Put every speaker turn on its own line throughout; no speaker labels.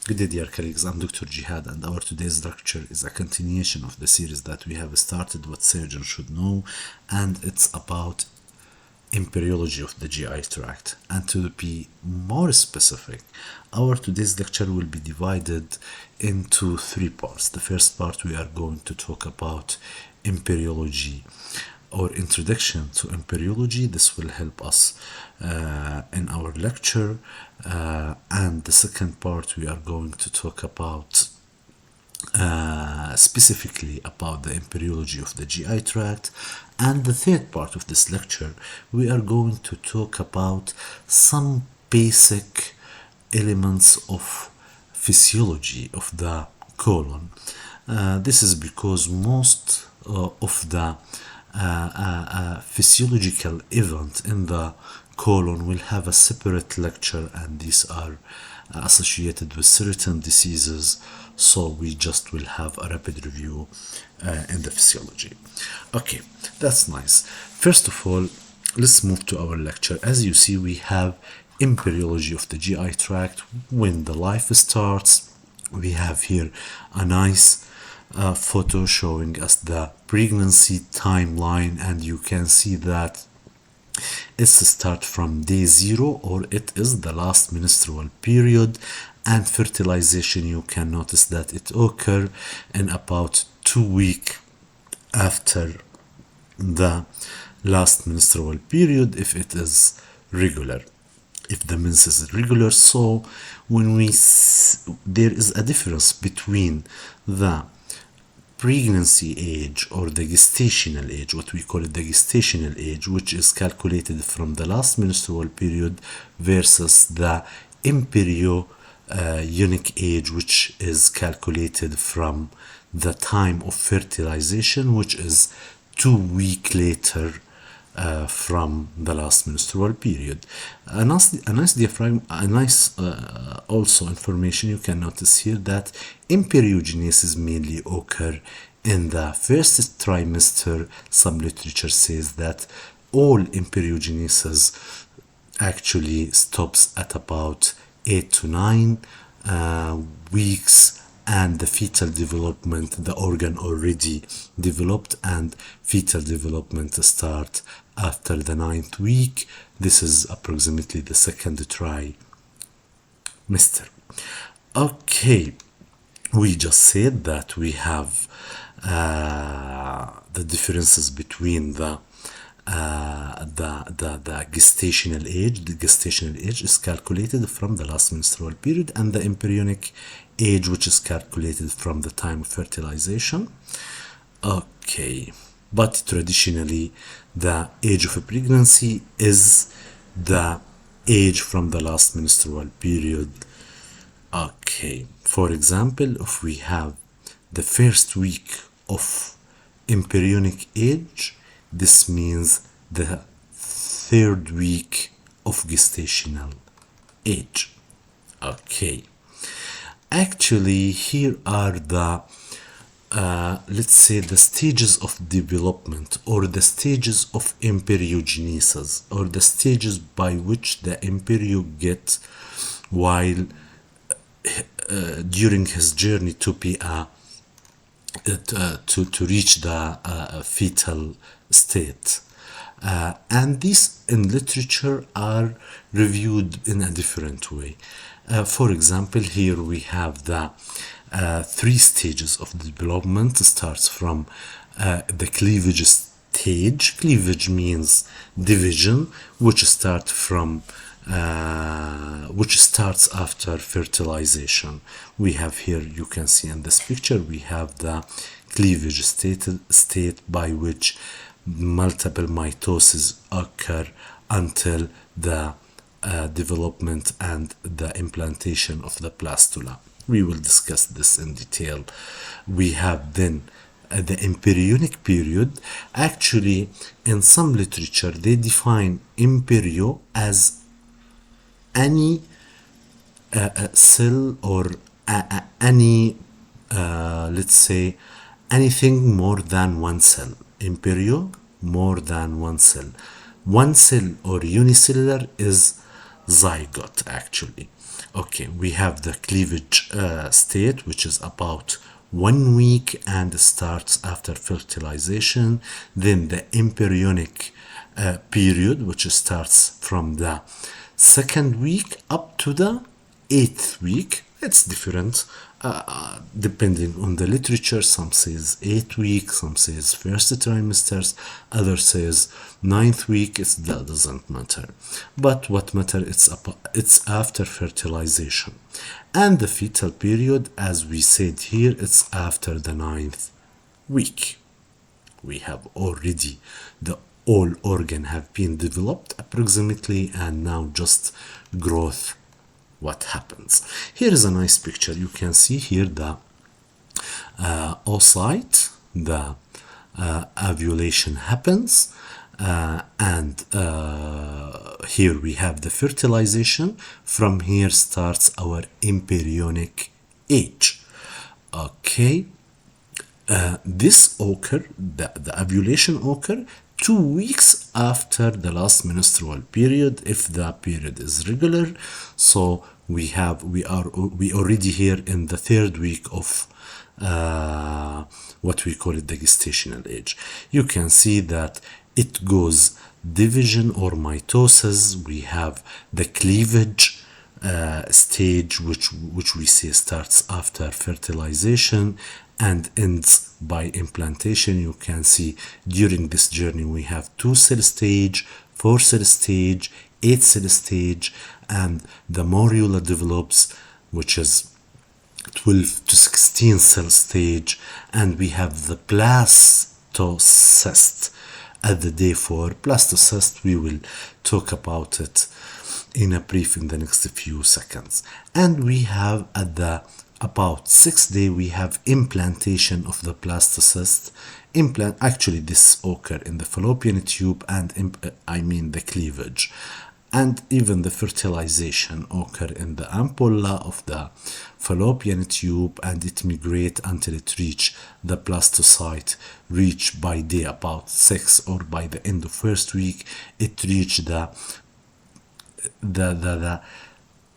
Good day, dear colleagues. I'm Dr. Jihad, and our today's lecture is a continuation of the series that we have started, What Surgeons Should Know, and it's about embryology of the GI tract. And to be more specific, our today's lecture will be divided into three parts. The first part, we are going to talk about embryology or introduction to embryology. This will help us in our lecture. And the second part, we are going to talk about specifically about the embryology of the GI tract. And the third part of this lecture, we are going to talk about some basic elements of physiology of the colon. This is because most of the physiological event in the colon will have a separate lecture, and these are associated with certain diseases, so we just will have a rapid review in the physiology. Okay, that's nice. First of all, let's move to our lecture. As you see, we have embryology of the GI tract. When the life starts, we have here a nice photo showing us the pregnancy timeline, and you can see that it's start from day 0, or it is the last menstrual period, and fertilization, you can notice that it occur in about 2 weeks after the last menstrual period if it is regular, if the mens is regular. So when there is a difference between the pregnancy age or the gestational age, what we call it the gestational age, which is calculated from the last menstrual period, versus the embryonic age, which is calculated from the time of fertilization, which is 2 weeks later from the last menstrual period. A nice diaphragm, also information you can notice here that embryogenesis mainly occur in the first trimester. Some literature says that all embryogenesis actually stops at about 8 to 9 weeks, and the fetal development, the organ already developed, and fetal development start after the 9th week. This is approximately the second trimester. Okay, we just said that we have the differences between the gestational age. The gestational age is calculated from the last menstrual period, and the embryonic age, which is calculated from the time of fertilization. Okay, but traditionally the age of a pregnancy is the age from the last menstrual period. Okay, for example, if we have the first week of embryonic age, this means the 3rd week of gestational age. Okay, actually here are the let's say the stages of development, or the stages of embryogenesis, or the stages by which the embryo gets while during his journey to be to reach the fetal state. And these in literature are reviewed in a different way. For example, here we have the 3 stages of development. It starts from the cleavage stage. Cleavage means division, which starts after fertilization. We have here, you can see in this picture, we have the cleavage state by which multiple mitosis occur until the development and the implantation of the blastula. We will discuss this in detail. We have then the embryonic period. Actually, in some literature, they define embryo as any cell, or any let's say anything more than one cell. Embryo, more than one cell. One cell or unicellular is zygote actually. Okay, we have the cleavage state, which is about 1 week and starts after fertilization. Then the embryonic period, which starts from the second week up to the eighth week. It's different depending on the literature. Some says 8 weeks, some says first trimesters, other says ninth week. That doesn't matter. But what matter it's after fertilization. And the fetal period, as we said here, it's after the ninth week. We have already the all organ have been developed approximately, and now just growth what happens. Here is a nice picture. You can see here the oocyte, the ovulation happens, and here we have the fertilization. From here starts our embryonic age. Okay, this occur, the ovulation occur 2 weeks after the last menstrual period, if the period is regular. So we already here in the third week of what we call it the gestational age. You can see that it goes division or mitosis. We have the cleavage stage, which we say starts after fertilization and ends by implantation. You can see during this journey we have 2-cell stage, 4-cell stage, 8-cell stage, and the morula develops, which is 12 to 16 cell stage, and we have the blastocyst at the day 4. Blastocyst, we will talk about it in a brief in the next few seconds. And we have at the about 6th day we have implantation of the blastocyst. Actually this occur in the fallopian tube and the cleavage, and even the fertilization occur in the ampulla of the fallopian tube, and it migrate until it reach the blastocyte. Reach by day about 6 or by the end of first week it reach the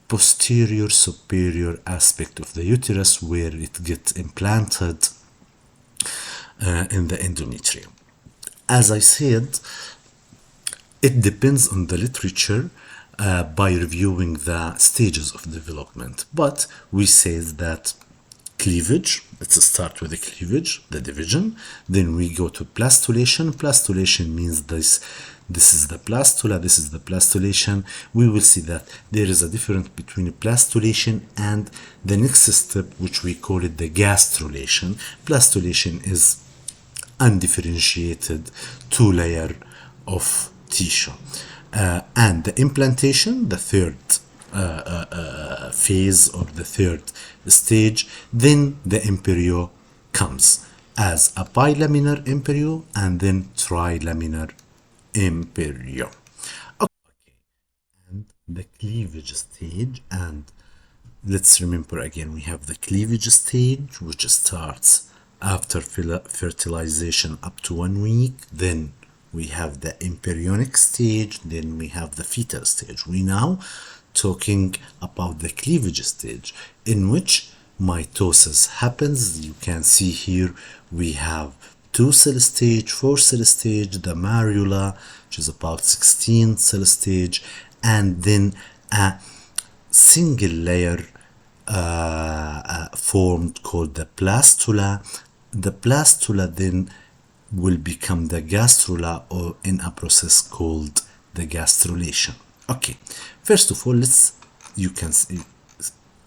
posterior superior aspect of the uterus, where it gets implanted in the endometrium. As I said, it depends on the literature by reviewing the stages of development, but we say that cleavage, let's start with the cleavage, the division, then we go to plastulation. Plastulation means this is the plastula, this is the plastulation. We will see that there is a difference between plastulation and the next step, which we call it the gastrulation. Plastulation is undifferentiated 2-layer of tissue, and the implantation, the third phase or the third stage. Then the embryo comes as a bilaminar embryo and then trilaminar embryo. Okay, and the cleavage stage, and let's remember again, we have the cleavage stage, which starts after fertilization up to 1 week. Then we have the embryonic stage, then we have the fetal stage. We now talking about the cleavage stage, in which mitosis happens. You can see here we have 2-cell stage, 4-cell stage, the morula, which is about 16-cell stage, and then a single layer formed called the blastula. The blastula then will become the gastrula, or in a process called the gastrulation. Okay, first of all, you can see,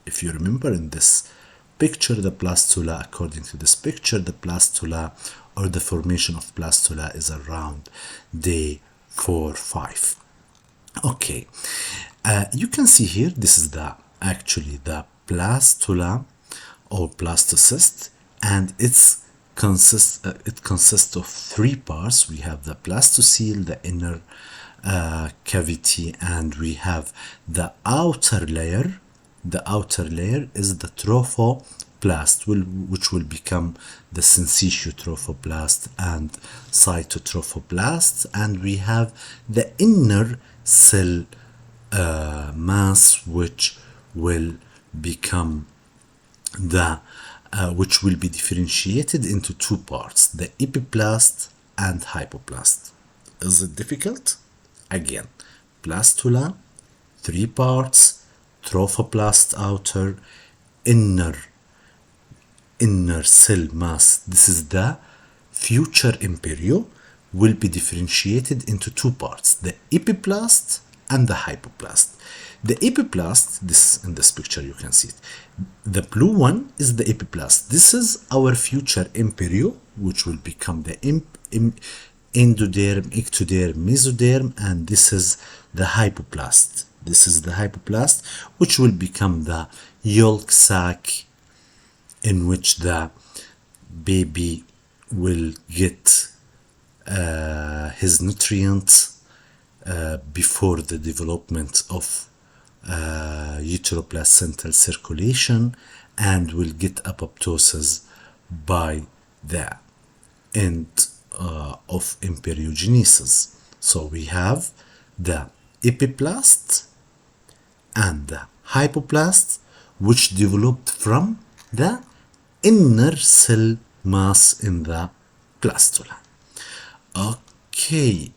if you remember in this picture, the blastula, according to this picture, the blastula or the formation of blastula is around day 4-5. Okay, you can see here, this is actually the blastula or blastocyst, and it consists of 3 parts. We have the blastocele, the inner cavity, and we have the outer layer. The outer layer is the trophoblast, which will become the syncytial trophoblast and cytotrophoblast, and we have the inner cell mass, which will become which will be differentiated into two parts, the epiblast and hypoblast. Is it difficult? Again, blastula, three parts, trophoblast outer, inner cell mass. This is the future embryo will be differentiated into two parts, the epiblast and the hypoblast. The epiblast, this in this picture you can see it. The blue one is the epiblast. This is our future embryo, which will become the endoderm, ectoderm, mesoderm, and this is the hypoblast. This is the hypoblast, which will become the yolk sac in which the baby will get his nutrients before the development of uteroplacental circulation, and will get apoptosis by the end of embryogenesis. So we have the epiblast and the hypoblast, which developed from the inner cell mass in the blastula. Okay.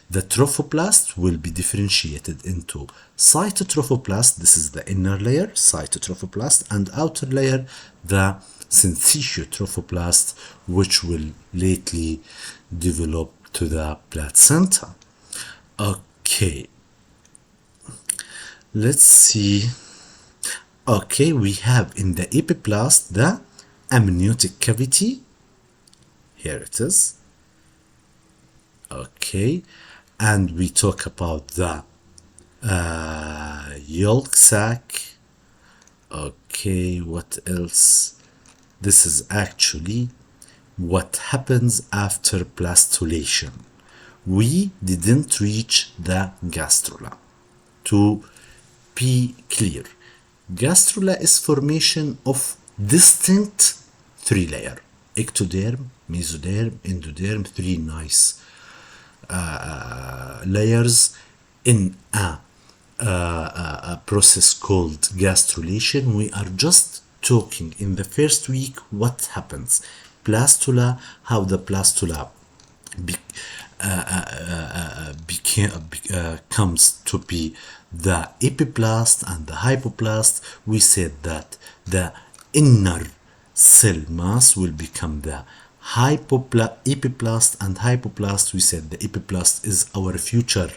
The trophoblast will be differentiated into cytotrophoblast, this is the inner layer, cytotrophoblast, and outer layer, the syncytiotrophoblast, which will lately develop to the placenta. Okay. Let's see. Okay, we have in the epiblast the amniotic cavity. Here it is. Okay, and we talk about the yolk sac. Okay, what else? This is actually what happens after blastulation. We didn't reach the gastrula. To be clear, gastrula is formation of distinct three layer: ectoderm, mesoderm, endoderm, three nice layers in a process called gastrulation. We are just talking in the first week what happens. Blastula, how the blastula comes to be the epiblast and the hypoblast. We said that the inner cell mass will become the epiblast and hypoblast. We said the epiblast is our future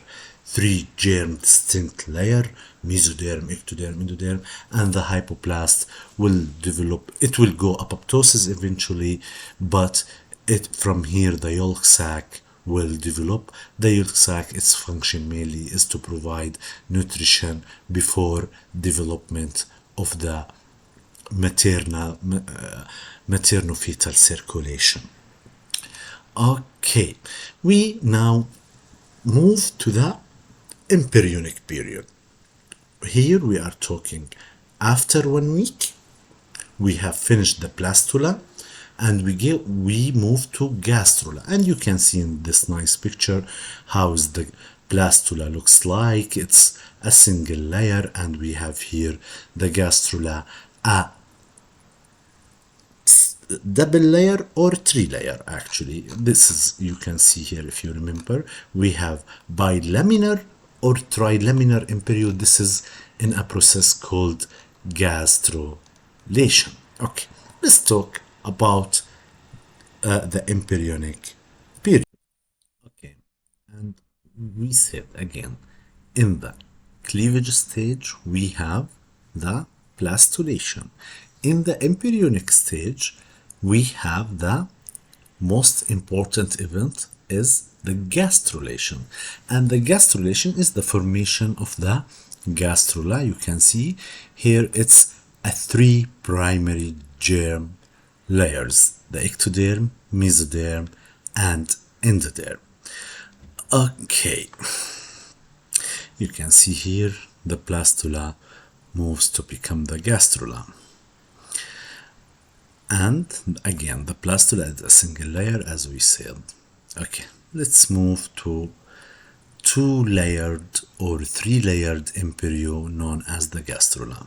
three germ distinct layer: mesoderm, ectoderm, endoderm, and the hypoblast will develop. It will go apoptosis eventually, but from here the yolk sac will develop. The yolk sac, its function mainly is to provide nutrition before development of the maternal-fetal circulation. Okay, we now move to the embryonic period. Here we are talking after 1 week. We have finished the blastula, and we move to gastrula, and you can see in this nice picture how the blastula looks like. It's a single layer, and we have here the gastrula, a double layer or three layer. Actually, this is, you can see here, if you remember, we have bilaminar or trilaminar embryo. This is in a process called gastrulation. Okay, let's talk about the embryonic period. Okay, and we said again, in the cleavage stage we have the blastulation. In the embryonic stage we have the most important event is the gastrulation, and the gastrulation is the formation of the gastrula. You can see here it's a three primary germ layers: the ectoderm, mesoderm, and endoderm. Okay, you can see here the blastula moves to become the gastrula. And again, the blastula is a single layer, as we said. Okay, let's move to two-layered or three-layered embryo known as the gastrula.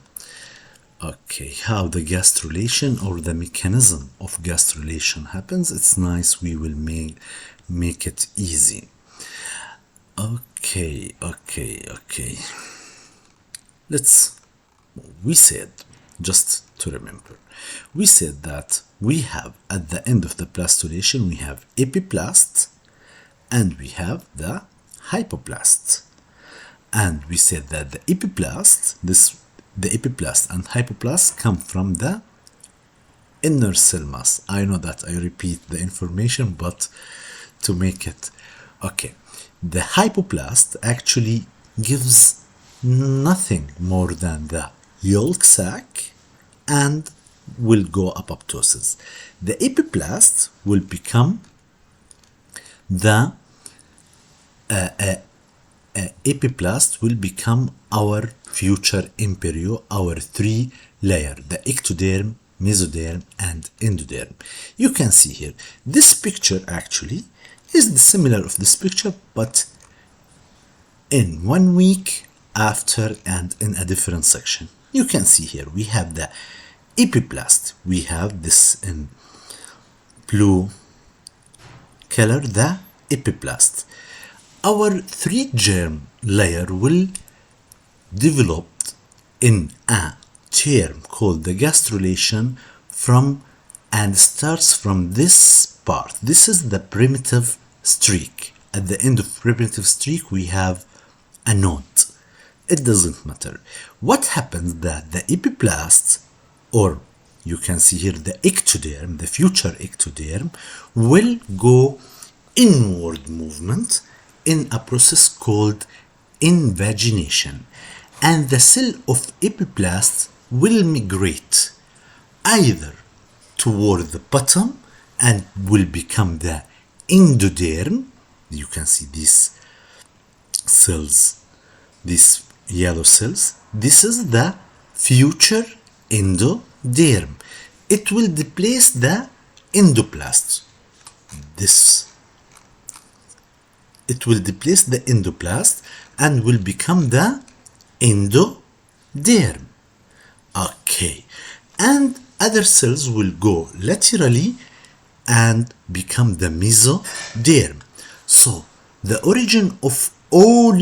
Okay, how the gastrulation or the mechanism of gastrulation happens, it's nice, we will make it easy. Okay. We said, just to remember, we said that we have at the end of the plastulation, we have epiblast and we have the hypoblast. And we said that the epiblast and hypoblast come from the inner cell mass. I know that I repeat the information, but to make it okay, the hypoblast actually gives nothing more than the yolk sac and will go apoptosis. The epiblast will become the epiblast will become our future embryo, our three layer, the ectoderm, mesoderm and endoderm. You can see here this picture actually is the similar of this picture, but in 1 week after and in a different section. You can see here we have the epiblast, we have this in blue color, the epiblast. Our three germ layer will develop in a term called the gastrulation and starts from this part. This is the primitive streak. At the end of primitive streak we have a node. It doesn't matter. What happens that the epiblast, or you can see here the ectoderm, the future ectoderm, will go inward movement in a process called invagination, and the cell of epiblast will migrate either toward the bottom and will become the endoderm. You can see these cells, these yellow cells. This is the future endoderm. It will displace the endoplast. It will displace the endoplast and will become the endoderm. Okay, and other cells will go laterally and become the mesoderm. So the origin of all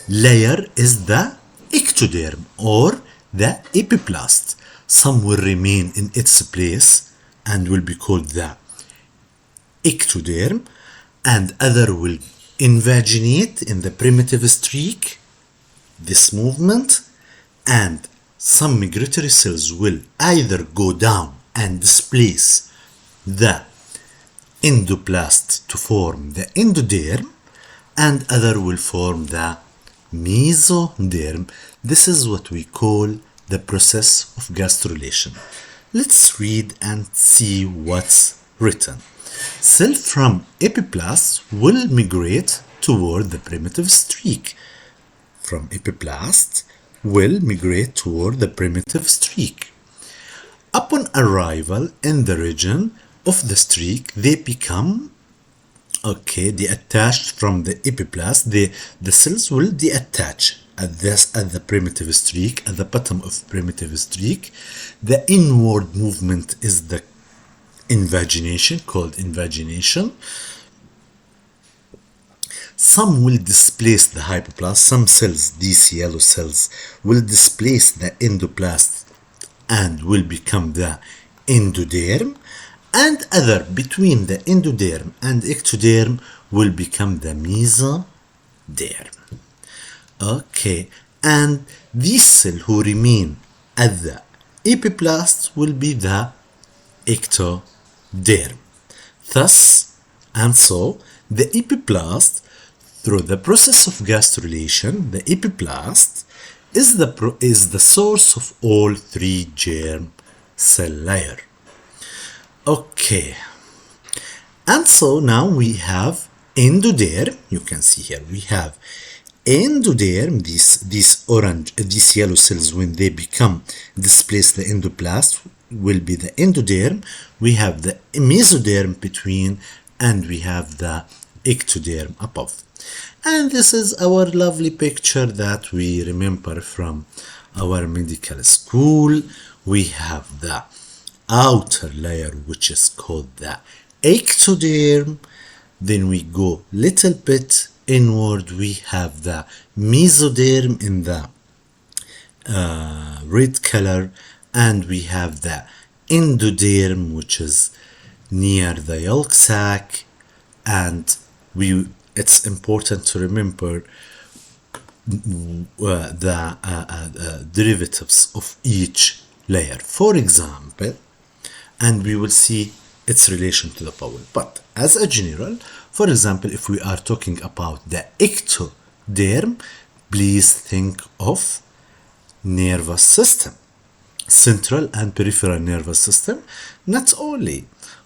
layer is the ectoderm or the epiblast. Some will remain in its place and will be called the ectoderm, and other will invaginate in the primitive streak, this movement, and some migratory cells will either go down and displace the endoplast to form the endoderm, and other will form the mesoderm. This is what we call the process of gastrulation. Let's read and see what's written. Cell from epiblast will migrate toward the primitive streak. From epiblast will migrate toward the primitive streak. Upon arrival in the region of the streak, they become detached from the epiblast. The cells will detach at the primitive streak, at the bottom of primitive streak. The inward movement is the invagination, called invagination. Some will displace the hypoblast. Some cells, these yellow cells, will displace the endoplast and will become the endoderm, and other between the endoderm and ectoderm will become the mesoderm. Okay, and these cells who remain at the epiblast will be the ectoderm. Thus, and so, the epiblast, through the process of gastrulation, the epiblast is the source of all three germ cell layer. Okay, and so now we have endoderm. You can see here we have endoderm. These yellow cells, when they displace the endoplast, will be the endoderm. We have the mesoderm between, and we have the ectoderm above. And this is our lovely picture that we remember from our medical school. We have the outer layer, which is called the ectoderm. Then we go little bit inward. We have the mesoderm in the red color, and we have the endoderm, which is near the yolk sac. And it's important to remember the derivatives of each layer, for example, and we will see its relation to the bowel. But as a general, for example, if we are talking about the ectoderm, please think of nervous system, central and peripheral nervous system, not only,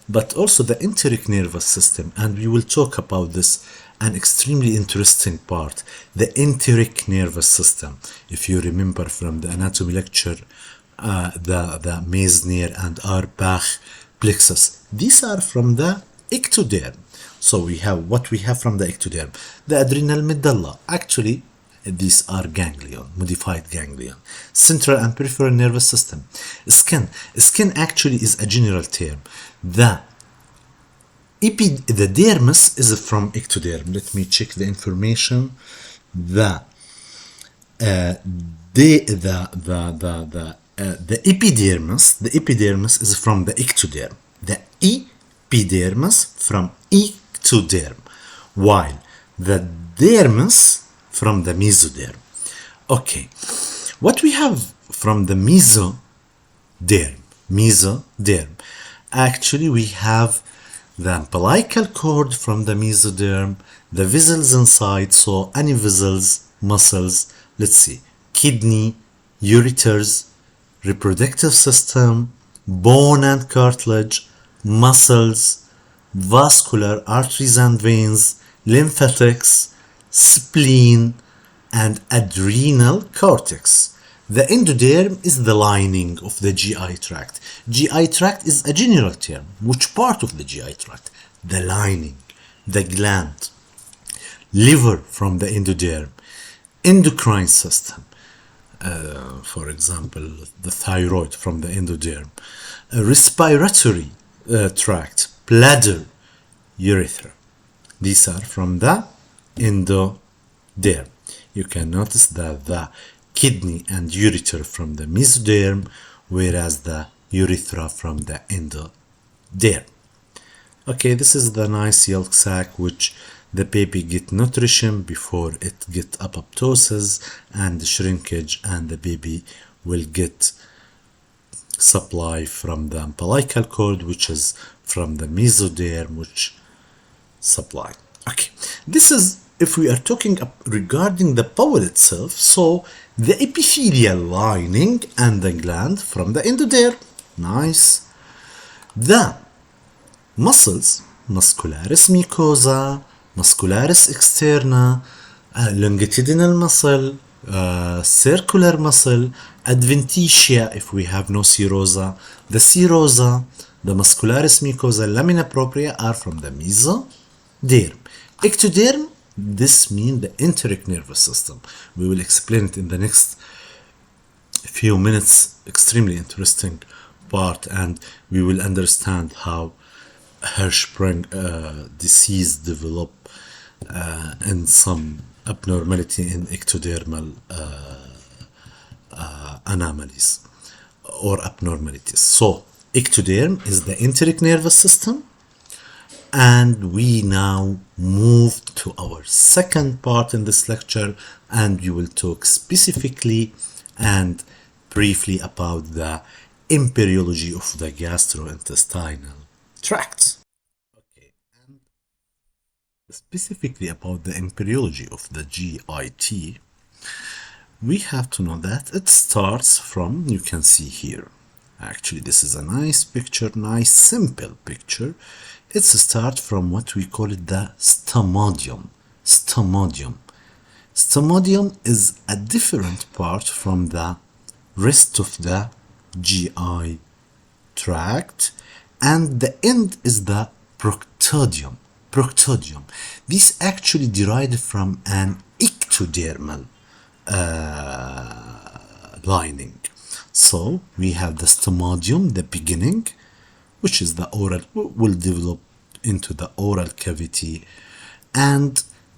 but also the enteric nervous system. And we will talk about this, an extremely interesting part, the enteric nervous system. If you remember from the anatomy lecture, the Meissner and Auerbach plexus, these are from the ectoderm. So we have what we have from the ectoderm: the adrenal medulla. Actually, these are ganglion, modified ganglion. Central and peripheral nervous system. Skin. Skin actually is a general term. The dermis is from ectoderm. Let me check the information. The epidermis is from the ectoderm. The epidermis from ectoderm, while the dermis from the mesoderm. Okay, what we have from the mesoderm, actually we have the umbilical cord from the mesoderm, the vessels inside, so any vessels, muscles, let's see, kidney, ureters, reproductive system, bone and cartilage, muscles, vascular arteries and veins, lymphatics, spleen, and adrenal cortex. The endoderm is the lining of the GI tract. GI tract is a general term. Which part of the GI tract? The lining, the gland. Liver from the endoderm. Endocrine system, for example, the thyroid from the endoderm. Respiratory tract, bladder, urethra. These are from the endoderm. You can notice that the kidney and ureter from the mesoderm, whereas the urethra from the endoderm. Okay, this is the nice yolk sac which the baby get nutrition before it get apoptosis and shrinkage, and the baby will get supply from the umbilical cord, which is from the mesoderm, which supply. Okay, this is if we are talking regarding the bowel itself. So the epithelial lining and the gland from the endoderm. Nice. The muscles, muscularis mucosa, muscularis externa, longitudinal muscle, circular muscle, adventitia if we have no serosa, the serosa, the muscularis mucosa, lamina propria are from the mesoderm. Ectoderm, this means the enteric nervous system. We will explain it in the next few minutes. Extremely interesting part, and we will understand how Hirschsprung disease develop and some abnormality in ectodermal anomalies or abnormalities. So ectoderm is the enteric nervous system, and we now move to our second part in this lecture, and we will talk specifically and briefly about the embryology of the gastrointestinal tract. Okay, and specifically about the embryology of the GIT, we have to know that it starts from, you can see here, actually this is a nice picture, nice simple picture. It starts from what we call it the stomodium. Stomodium is a different part from the rest of the GI tract, and the end is the proctodium. proctodium. This actually derived from an ectodermal lining. So we have the stomodium, the beginning, which is the oral, will develop into the oral cavity, and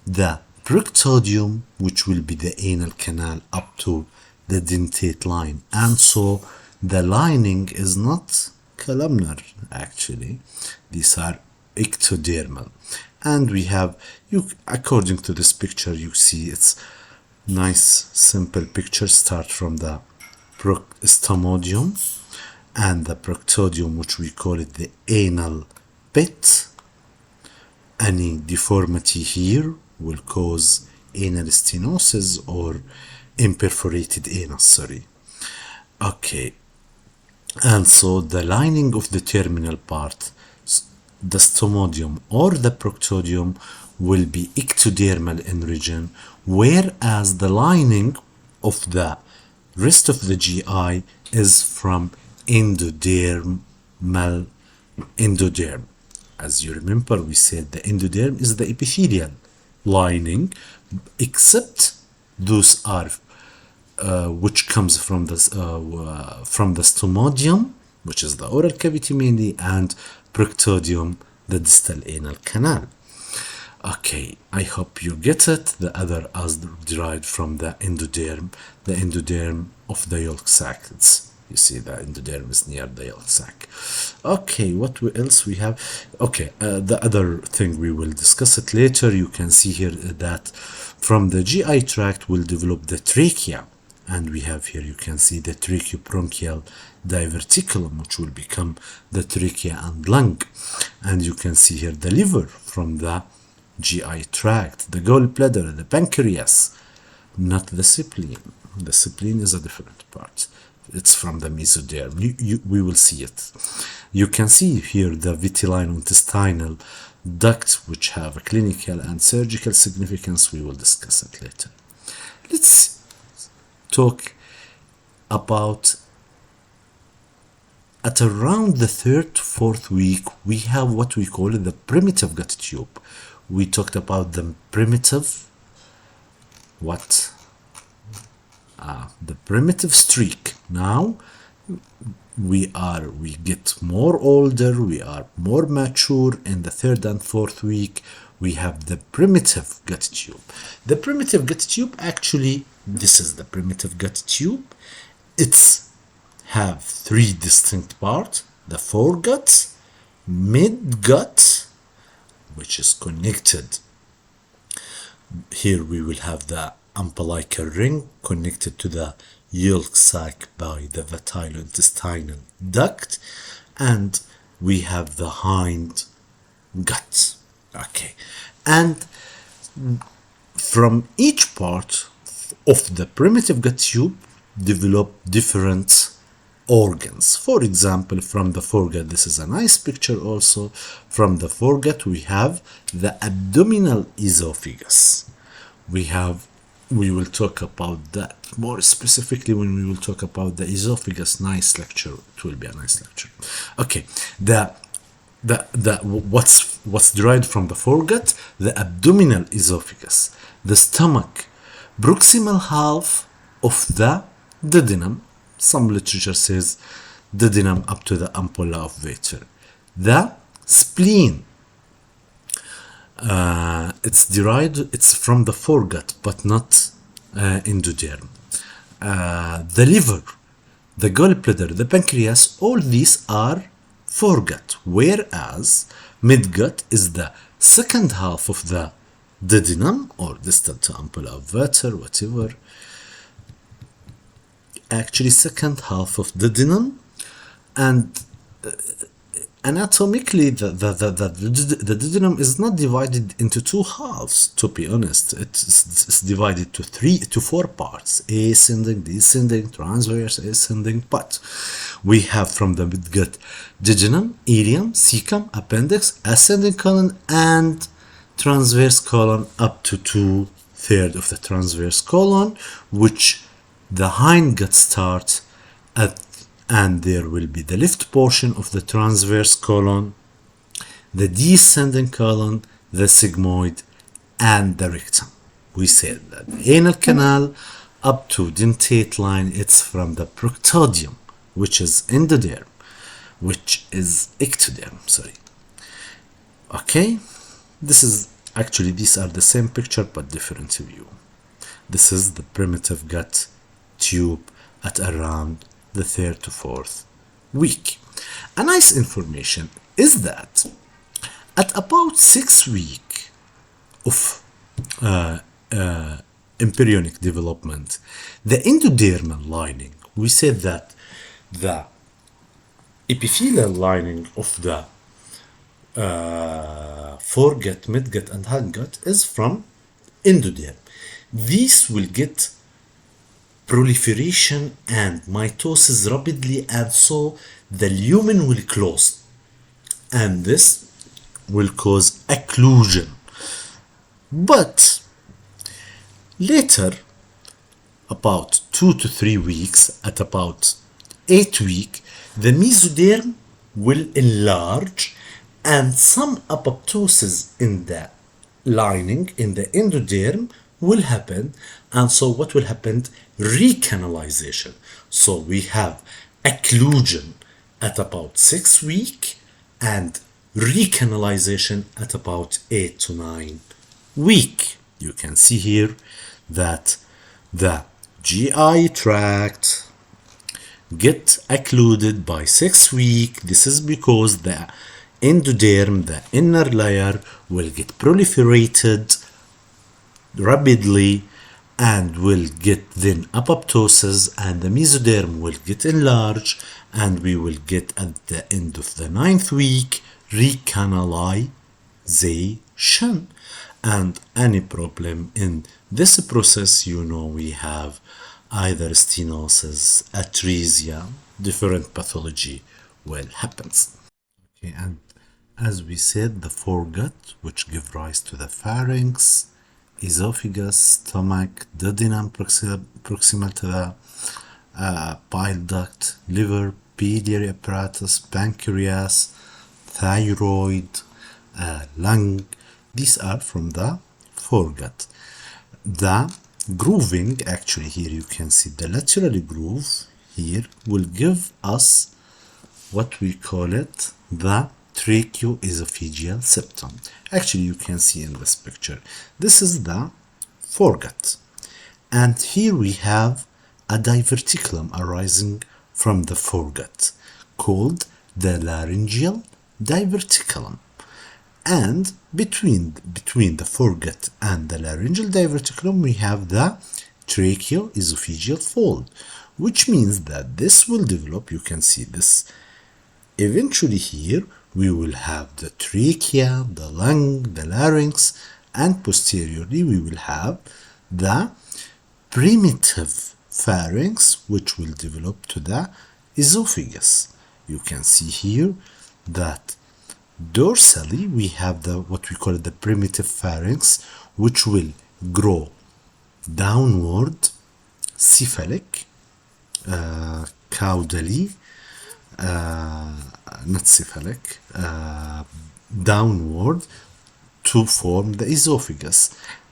the proctodium, which will be the anal canal up to the dentate line. And so the lining is not columnar, actually. These are ectodermal. And we have, according to this picture, you see it's nice simple picture. Start from the stomodium and the proctodium, which we call it the anal pit. Any deformity here will cause anal stenosis or imperforated anus, okay. And so the lining of the terminal part, the stomodium or the proctodium, will be ectodermal in region, whereas the lining of the rest of the GI is from endoderm. As you remember, we said the endoderm is the epithelial lining, except those are which comes from the stomodium, which is the oral cavity mainly, and proctodium, the distal anal canal. Okay, I hope you get it. The other as derived from the endoderm of the yolk sac. You see the endoderm is near the yolk sac. Okay, what else we have? Okay, the other thing we will discuss it later. You can see here that from the GI tract will develop the trachea, and we have here, you can see the tracheobronchial diverticulum, which will become the trachea and lung. And you can see here the liver from the GI tract, the gallbladder, the pancreas, not the spleen. The spleen is a different part. It's from the mesoderm. We will see it. You can see here the vitellino-intestinal duct, which have a clinical and surgical significance. We will discuss it later. Let's talk about, at around the 3rd to 4th week, we have what we call the primitive gut tube. We talked about the primitive, the primitive streak. Now we get more older, we are more mature. In the 3rd and 4th week, we have the primitive gut tube. The primitive gut tube, actually, this is the primitive gut tube. It's have 3 distinct parts: the foregut, midgut, which is connected. Here we will have the umbilical ring connected to the yolk sac by the vitellino-intestinal duct, and we have the hind gut. Okay, and from each part of the primitive gut tube develop different organs. For example, from the foregut, this is a nice picture also. From the foregut, we have the abdominal esophagus. We will talk about that more specifically when we will talk about the esophagus. Nice lecture. It will be a nice lecture. Okay, what's derived from the foregut? The abdominal esophagus, the stomach, proximal half of the duodenum. Some literature says duodenum up to the ampulla of Vater. The spleen, it's from the foregut, but not endoderm. The liver, the gallbladder, the pancreas, all these are foregut, whereas midgut is the second half of the duodenum, or distal to ampulla of Vater, whatever. Actually, second half of the duodenum, and anatomically the duodenum is not divided into 2 halves, to be honest. It's divided to 4 parts: ascending, descending, transverse, ascending. But we have from the midgut jejunum, ileum, cecum, appendix, ascending colon, and transverse colon up to 2/3 of the transverse colon, which the hindgut starts at, and there will be the left portion of the transverse colon, the descending colon, the sigmoid, and the rectum. We said that the anal canal up to dentate line, it's from the proctodium, which is endoderm, which is ectoderm, sorry. Okay, this is actually, these are the same picture but different view. This is the primitive gut tube at around the 3rd to 4th week. A nice information is that at about 6 weeks of embryonic development, the endodermal lining, we said that the epithelial lining of the foregut, midgut, and hindgut is from endoderm. These will get proliferation and mitosis rapidly, and so the lumen will close, and this will cause occlusion. But later, about 2 to 3 weeks, at about 8 weeks, the mesoderm will enlarge and some apoptosis in the lining, in the endoderm, will happen. And so what will happen? Recanalization. So we have occlusion at about 6 weeks and recanalization at about 8 to 9 weeks. You can see here that the GI tract get occluded by 6 weeks. This is because the endoderm, the inner layer, will get proliferated rapidly and will get then apoptosis, and the mesoderm will get enlarged, and we will get at the end of the 9th week recanalization. And any problem in this process, you know, we have either stenosis, atresia, different pathology will happens. Okay, and as we said, the foregut, which give rise to the pharynx, esophagus, stomach, duodenum proximal to the bile duct, liver, biliary apparatus, pancreas, thyroid, lung. These are from the foregut. The grooving, actually here you can see the lateral groove here, will give us what we call it the tracheoesophageal septum. Actually, you can see in this picture, this is the foregut, and here we have a diverticulum arising from the foregut called the laryngeal diverticulum, and between the foregut and the laryngeal diverticulum we have the tracheoesophageal fold, which means that this will develop. You can see this. Eventually here we will have the trachea, the lung, the larynx, and posteriorly we will have the primitive pharynx, which will develop to the esophagus. You can see here that dorsally we have the what we call the primitive pharynx, which will grow downward, cephalic, caudally, not cephalic, downward to form the esophagus,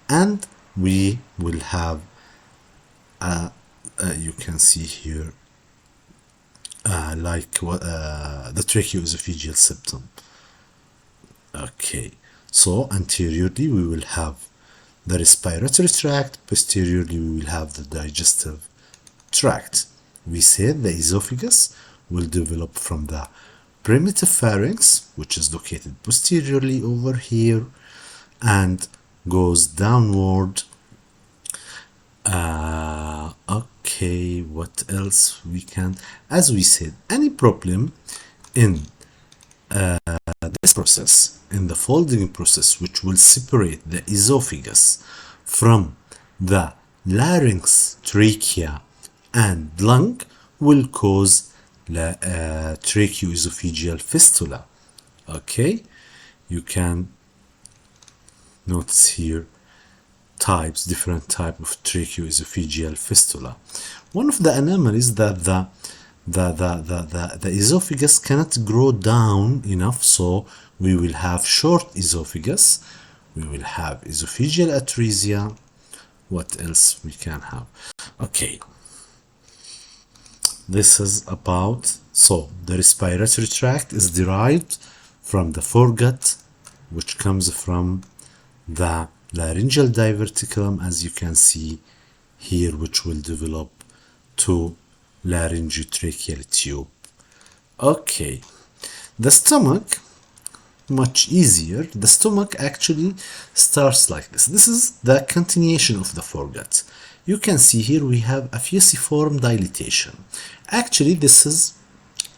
and we will have you can see here like the tracheoesophageal septum. Okay, so anteriorly we will have the respiratory tract, posteriorly we will have the digestive tract. We said the esophagus will develop from the primitive pharynx, which is located posteriorly over here, and goes downward. Okay, what else we can, as we said, any problem in this process, in the folding process, which will separate the esophagus from the larynx, trachea, and lung, will cause the tracheoesophageal fistula. Okay, you can notice here different type of tracheoesophageal fistula. One of the anomalies that the esophagus cannot grow down enough, so we will have short esophagus, we will have esophageal atresia. What else we can have? Okay, this is about, so the respiratory tract is derived from the foregut, which comes from the laryngeal diverticulum, as you can see here, which will develop to laryngotracheal tube. Okay, the stomach, much easier. The stomach actually starts like this. This is the continuation of the foregut. You can see here we have a fusiform dilatation. Actually, this is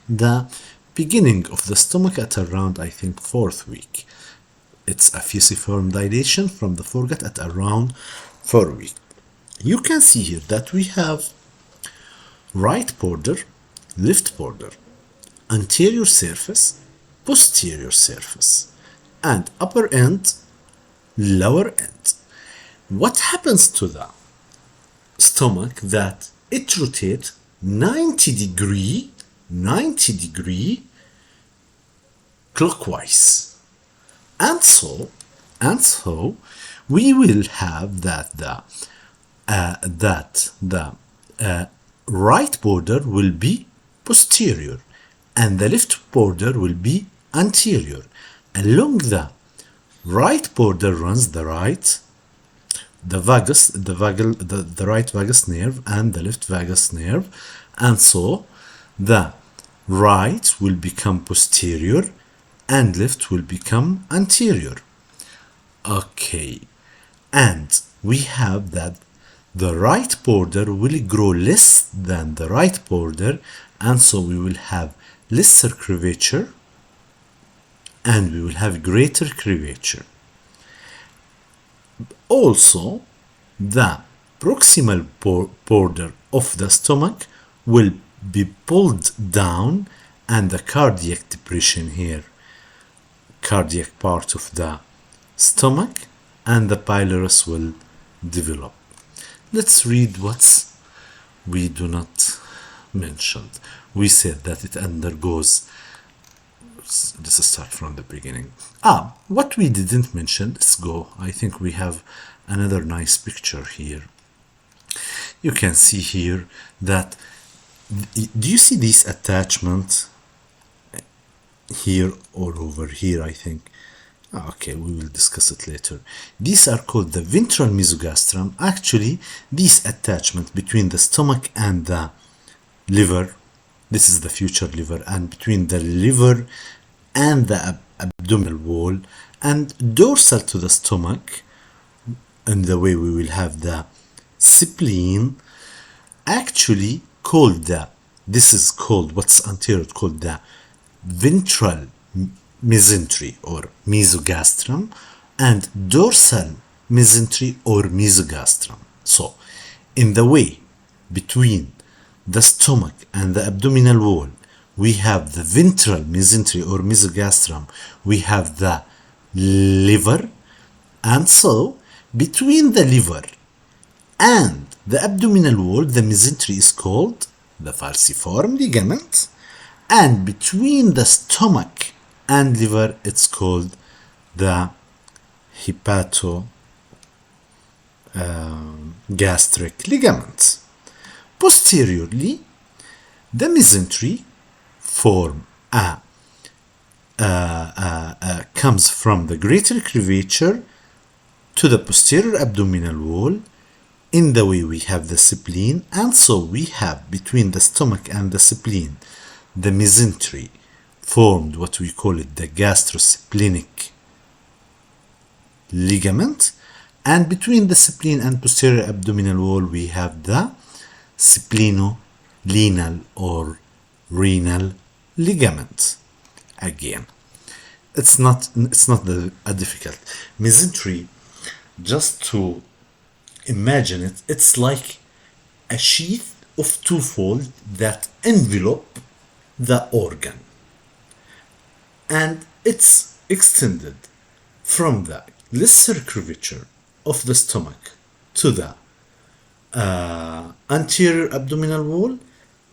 the beginning of the stomach at around, I think, 4th week. It's a fusiform dilation from the foregut at around 4 weeks. You can see here that we have right border, left border, anterior surface, posterior surface, and upper end, lower end. What happens to the stomach that it rotates 90 degree clockwise, and so we will have that the right border will be posterior and the left border will be anterior. Along the right border runs the right vagus nerve and the left vagus nerve, and so the right will become posterior and left will become anterior. Okay, and we have that the right border will grow less than the right border, and so we will have lesser curvature and we will have greater curvature. Also, the proximal border of the stomach will be pulled down, and the cardiac depression here, cardiac part of the stomach, and the pylorus will develop. Let's read what we do not mention. We said that it undergoes, let's start from the beginning. What we didn't mention, let's go. I think we have another nice picture here. You can see here that, do you see this attachment here or over here? I think, okay, we will discuss it later. These are called the ventral mesogastrum. Actually, this attachment between the stomach and the liver, this is the future liver, and between the liver and the abdominal wall and dorsal to the stomach, and the way we will have the spleen, actually called this is called, what's anterior, called the ventral mesentery or mesogastrum, and dorsal mesentery or mesogastrum. So, in the way between the stomach and the abdominal wall, we have the ventral mesentery or mesogastrum, we have the liver, and so between the liver and the abdominal wall, the mesentery is called the falciform ligament, and between the stomach and liver, it's called the hepatogastric ligament. Posteriorly, the mesentery comes from the greater curvature to the posterior abdominal wall. In the way we have the spleen, and so we have between the stomach and the spleen, the mesentery formed what we call it the gastrosplenic ligament, and between the spleen and posterior abdominal wall we have the splenolenal or renal ligament. Again, it's not a difficult mesentery. Just to imagine it, it's like a sheath of two-fold that envelop the organ, and it's extended from the lesser curvature of the stomach to the anterior abdominal wall,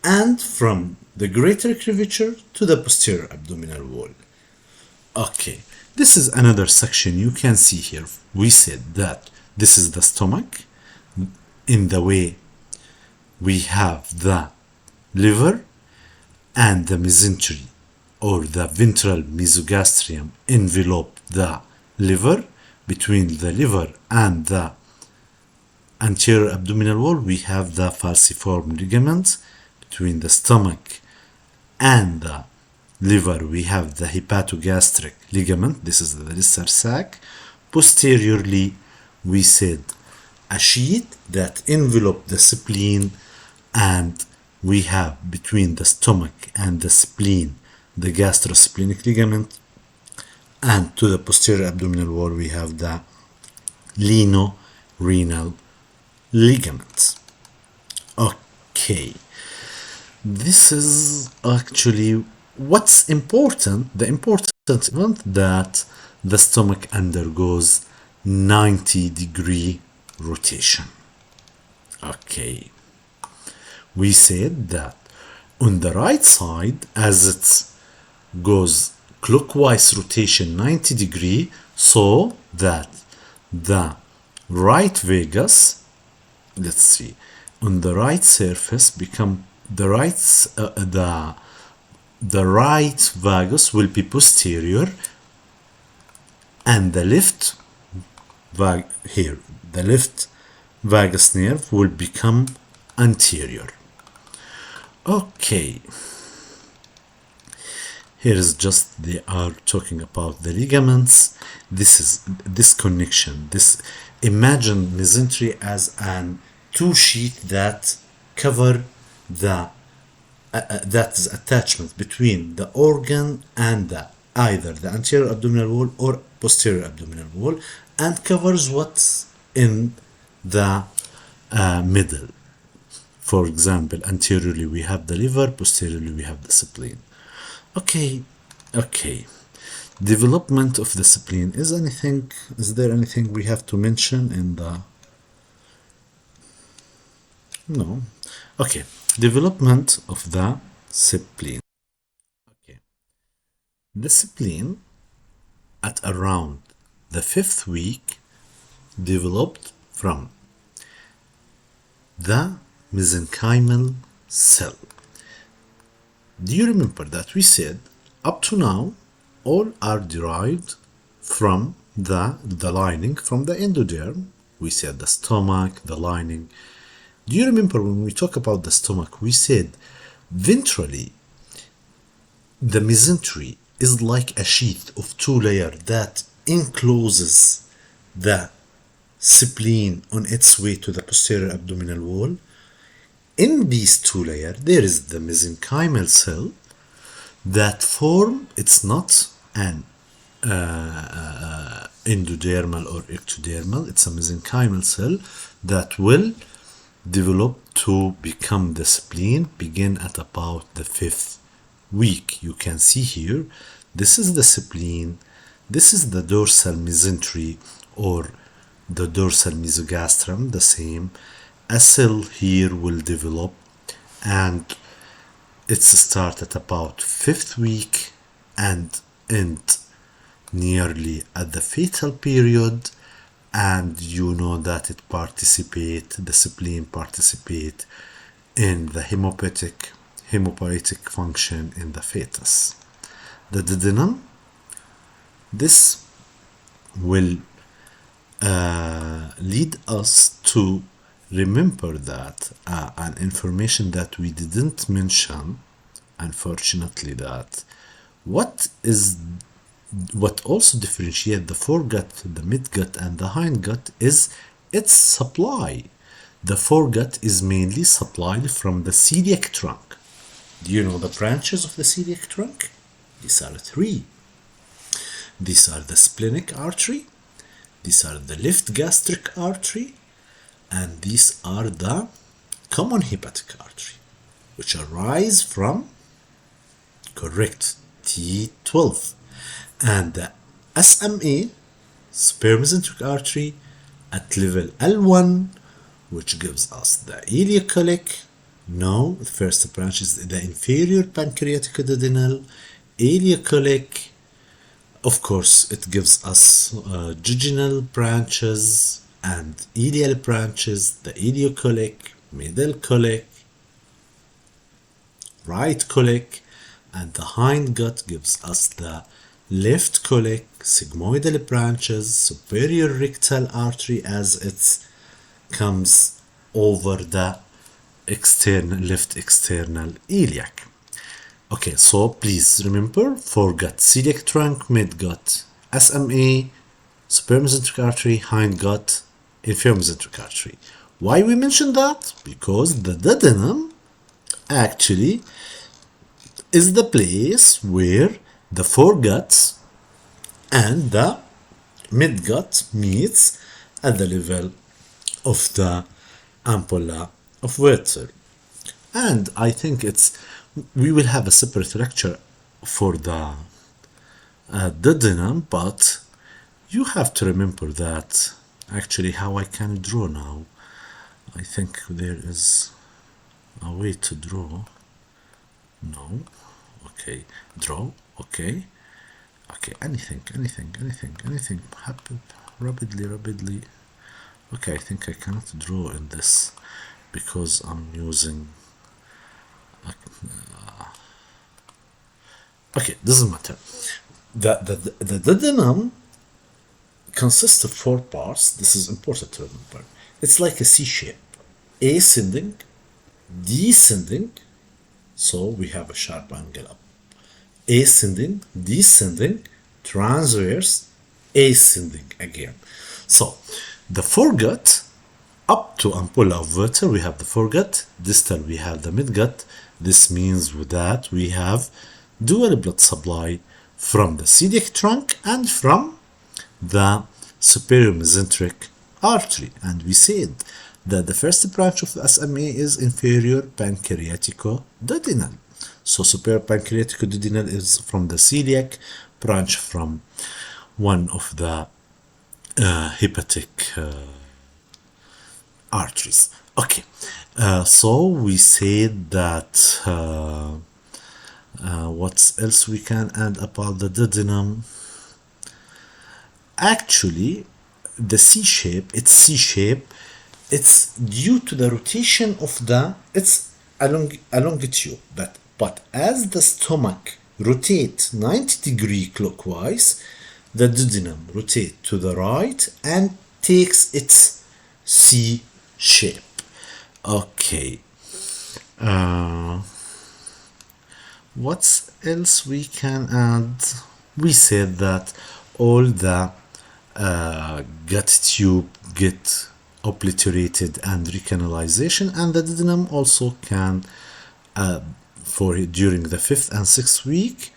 and from the greater curvature to the posterior abdominal wall. Okay, This is another section you can see here. We said that this is the stomach. In the way we have the liver and the mesentery or the ventral mesogastrium envelope the liver. Between the liver and the anterior abdominal wall we have the falciform ligament. Between the stomach and the liver we have the hepatogastric ligament. This is the distal sac. Posteriorly we said a sheath that enveloped the spleen, and we have between the stomach and the spleen the gastrosplenic ligament, and to the posterior abdominal wall we have the lino-renal ligament. Okay, this is actually what's important. The important event that the stomach undergoes 90-degree rotation. Okay, we said that on the right side, as it goes clockwise rotation 90-degree, so that the right vagus, let's see, on the right surface become the right vagus will be posterior, and the left the left vagus nerve will become anterior. Okay, here is just they are talking about the ligaments. This is this connection. This imagine mesentery as an two sheet that cover the that is attachment between the organ and either the anterior abdominal wall or posterior abdominal wall, and covers what's in the middle. For example, anteriorly we have the liver, posteriorly we have the spleen. Okay. Development of the spleen. Is there anything we have to mention in the... No. Okay. Development of the spleen. Okay. The spleen at around the 5th week developed from the mesenchymal cell. Do you remember that we said up to now all are derived from the lining from the endoderm? We said the stomach, the lining. Do you remember when we talk about the stomach, we said ventrally the mesentery is like a sheath of two layers that encloses the spleen on its way to the posterior abdominal wall. In these two layers there is the mesenchymal cell that form, it's not an endodermal or ectodermal, it's a mesenchymal cell that will develop to become the spleen, begin at about the 5th week. You can see here, this is the spleen, this is the dorsal mesentery or the dorsal mesogastrum, the same. A cell here will develop, and it's start at about 5th week and end nearly at the fetal period. And you know that the spleen participate in the hemopoietic function in the fetus. The duodenum, this will lead us to remember that an information that we didn't mention, unfortunately, that what also differentiates the foregut, the midgut, and the hindgut is its supply. The foregut is mainly supplied from the celiac trunk. Do you know the branches of the celiac trunk? These are 3. These are the splenic artery, these are the left gastric artery, and these are the common hepatic artery, which arise from, correct, T12. And the SMA, spermocentric artery, at level L1, which gives us the ileocolic. No, the first branch is the inferior pancreatic duodenal, ileocolic, Of course, it gives us jejunal branches and iliac branches, the ileocolic, middle colic, right colic, and the hindgut gives us the left colic, sigmoidal branches, superior rectal artery as it comes over the left external iliac. Okay, so please remember foregut celiac trunk, midgut SMA, superior mesenteric artery, hindgut, inferior mesenteric artery. Why we mention that? Because the duodenum actually is the place where the foregut and the midgut meets at the level of the ampulla of Werther. And I think we will have a separate lecture for the duodenum, but you have to remember that actually how I can draw now. I think there is a way to draw. No. Okay. Draw. Okay. Okay. Anything. Happen rapidly. Okay, I think I cannot draw in this because I'm using. Okay, doesn't matter. The duodenum consists of four parts. This is important to remember. It's like a C shape, ascending, descending. So we have a sharp angle up. Ascending, descending, transverse, ascending again. So the foregut up to ampulla of Werther, we have the foregut. Distal, we have the midgut. This means that we have dual blood supply from the celiac trunk and from the superior mesenteric artery. And we said that the first branch of the SMA is inferior pancreatico-duodenal. So superior pancreatico-duodenal is from the celiac, branch from one of the hepatic arteries. Okay, so we said that what else we can add about the duodenum? Actually, the C shape, it's due to the rotation of it's a longitude, but as the stomach rotates 90-degree clockwise, the duodenum rotates to the right and takes its C shape. Okay. What else we can add? We said that all the gut tube get obliterated and recanalization, and the duodenum also can during the 5th and 6th week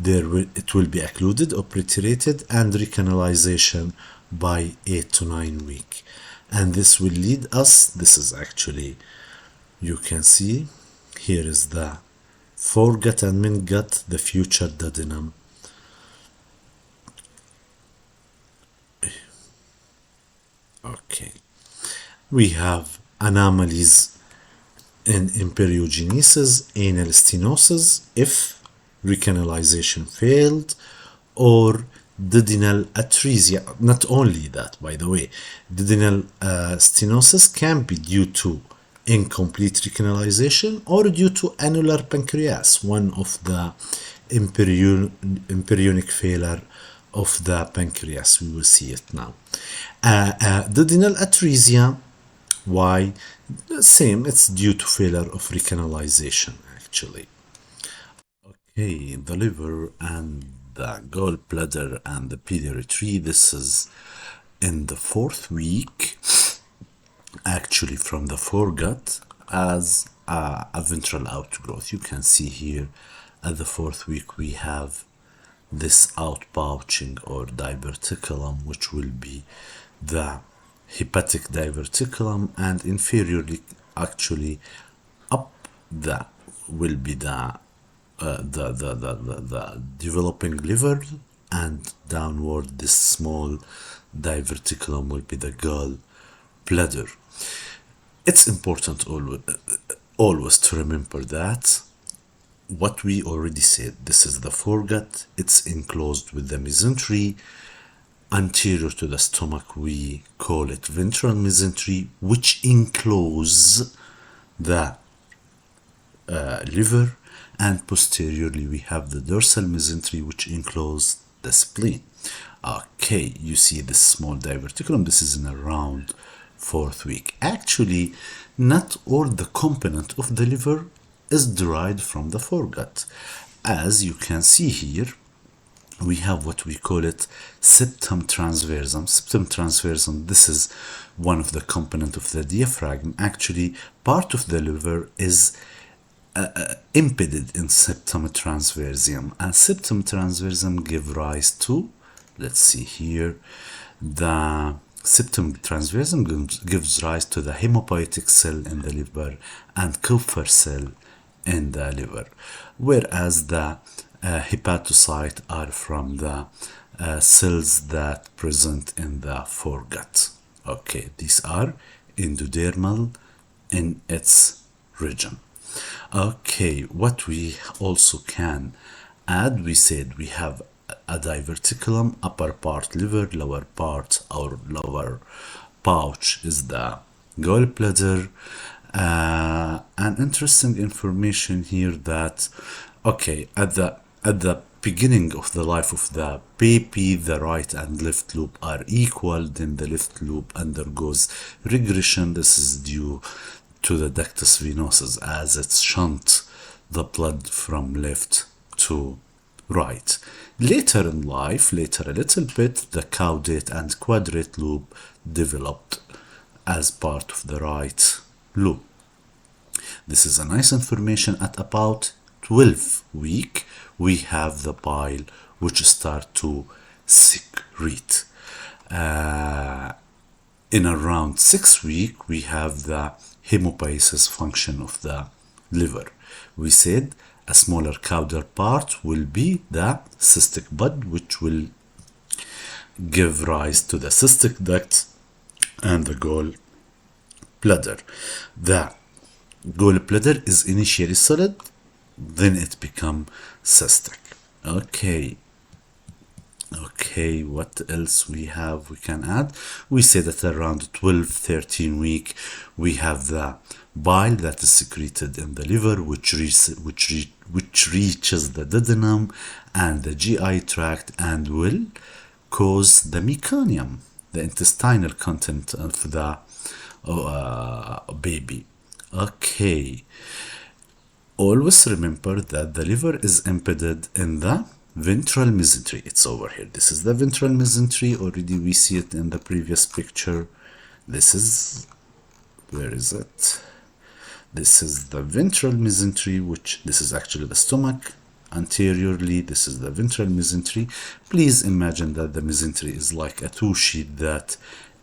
it will be occluded, obliterated, and recanalization by 8 to 9 week. And this will lead us, this is actually, you can see here is the foregut and midgut, the future duodenum. Okay, we have anomalies in embryogenesis, anal stenosis if recanalization failed, or duodenal atresia. Not only that, by the way, duodenal stenosis can be due to incomplete recanalization or due to annular pancreas, one of the embryonic failure of the pancreas. We will see it now. Duodenal atresia, why? Same, it's due to failure of recanalization actually. Okay, the liver and the gallbladder and the biliary, this is in the 4th week, actually from the foregut as a ventral outgrowth. You can see here at the 4th week we have this outpouching or diverticulum, which will be the hepatic diverticulum, and inferiorly actually up that will be the developing liver, and downward this small diverticulum will be the gallbladder. It's important always to remember that what we already said, this is the foregut. It's enclosed with the mesentery. Anterior to the stomach, we call it ventral mesentery, which enclose the liver, and posteriorly we have the dorsal mesentery, which enclose the spleen. Okay, you see this small diverticulum. This is in around 4th week. Actually, not all the component of the liver is derived from the foregut. As you can see here, we have what we call it septum transversum. Septum transversum, this is one of the components of the diaphragm. Actually, part of the liver is embedded in septum transversum, and septum transversum give rise to, let's see here, the septum transversum gives rise to the hemopoietic cell in the liver and Kupffer cell in the liver, whereas the hepatocyte are from the cells that present in the foregut. Okay, these are endodermal in its region. Okay, what we also can add, we said we have a diverticulum, upper part liver, lower part or lower pouch is the gallbladder. An interesting information here that, okay, at the beginning of the life of the baby, the right and left lobe are equal, then the left lobe undergoes regression. This is due to the ductus venosus, as it shunt the blood from left to right. Later in life, later a little bit, the caudate and quadrate lobe developed as part of the right lobe. This is a nice information. At about 12th week, we have the bile which start to secrete. In around 6th week, we have the hemopoiesis function of the liver. We said a smaller caudal part will be the cystic bud, which will give rise to the cystic duct and the gallbladder. The gallbladder is initially solid, then it becomes cystic. Okay, what else we have we can add? We say that around 12-13 week we have the bile that is secreted in the liver, which reaches the duodenum and the GI tract and will cause the meconium, the intestinal content of the baby. Okay, always remember that the liver is embedded in the ventral mesentery. It's over here. This is the ventral mesentery. Already we see it in the previous picture. This is, where is it? This is the ventral mesentery, which this is actually the stomach. Anteriorly, this is the ventral mesentery. Please imagine that the mesentery is like a two sheet that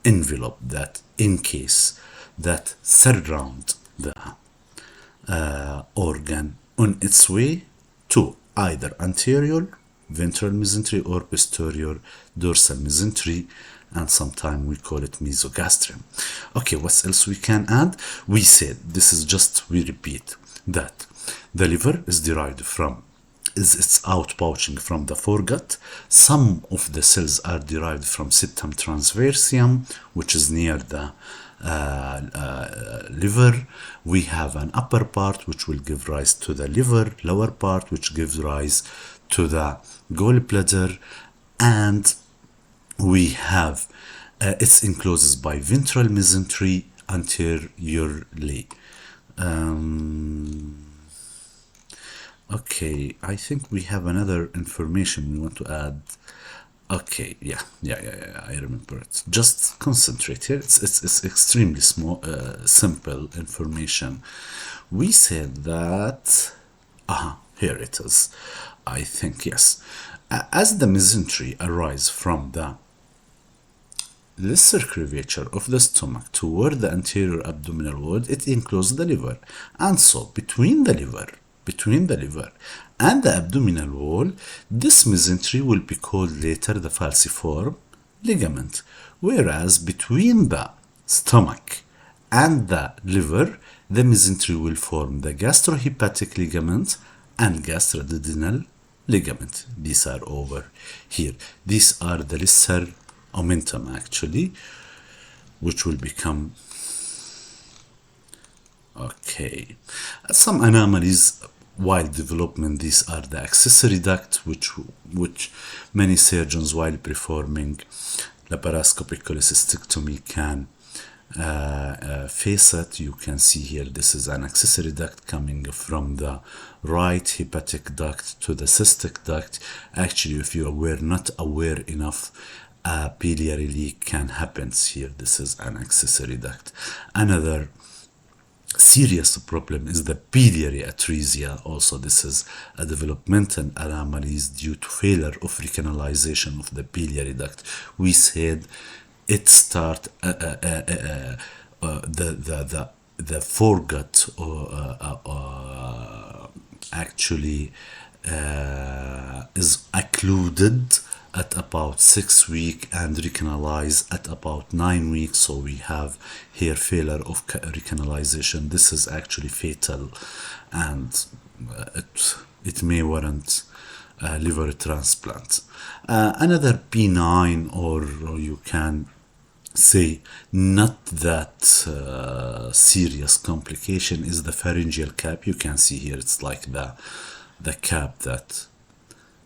envelope, that encase, that surround the organ on its way to either anterior ventral mesentery or posterior dorsal mesentery, and sometimes we call it mesogastrium. Okay, what else we can add? We said this is just, we repeat that the liver is derived from, is its outpouching from the foregut. Some of the cells are derived from septum transversum, which is near the liver. We have an upper part which will give rise to the liver, lower part which gives rise to the gallbladder, and we have it's enclosed by ventral mesentery anteriorly. Okay, I think we have another information we want to add. Okay, yeah, I remember it. Just concentrate here. It's extremely small, simple information. We said that, here it is. I think, yes. As the mesentery arises from the lesser curvature of the stomach toward the anterior abdominal wall, it encloses the liver. And so, between the liver and the abdominal wall, this mesentery will be called later the falciform ligament, whereas between the stomach and the liver, the mesentery will form the gastrohepatic ligament and gastroduodenal ligament. These are over here. These are the lesser omentum actually, which will become okay. Some anomalies while development, these are the accessory duct, which many surgeons while performing laparoscopic cholecystectomy can face it. You can see here this is an accessory duct coming from the right hepatic duct to the cystic duct. Actually, if you were not aware enough, a biliary leak can happen here. This is an accessory duct. Another serious problem is the biliary atresia. Also, this is a developmental anomalies due to failure of recanalization of the biliary duct. We said it start the foregut actually is occluded at about 6 weeks and recanalize at about 9 weeks. So we have here failure of recanalization. This is actually fatal, and it may warrant liver transplant. Another benign, or you can say not that serious complication, is the pharyngeal cap. You can see here it's like the cap that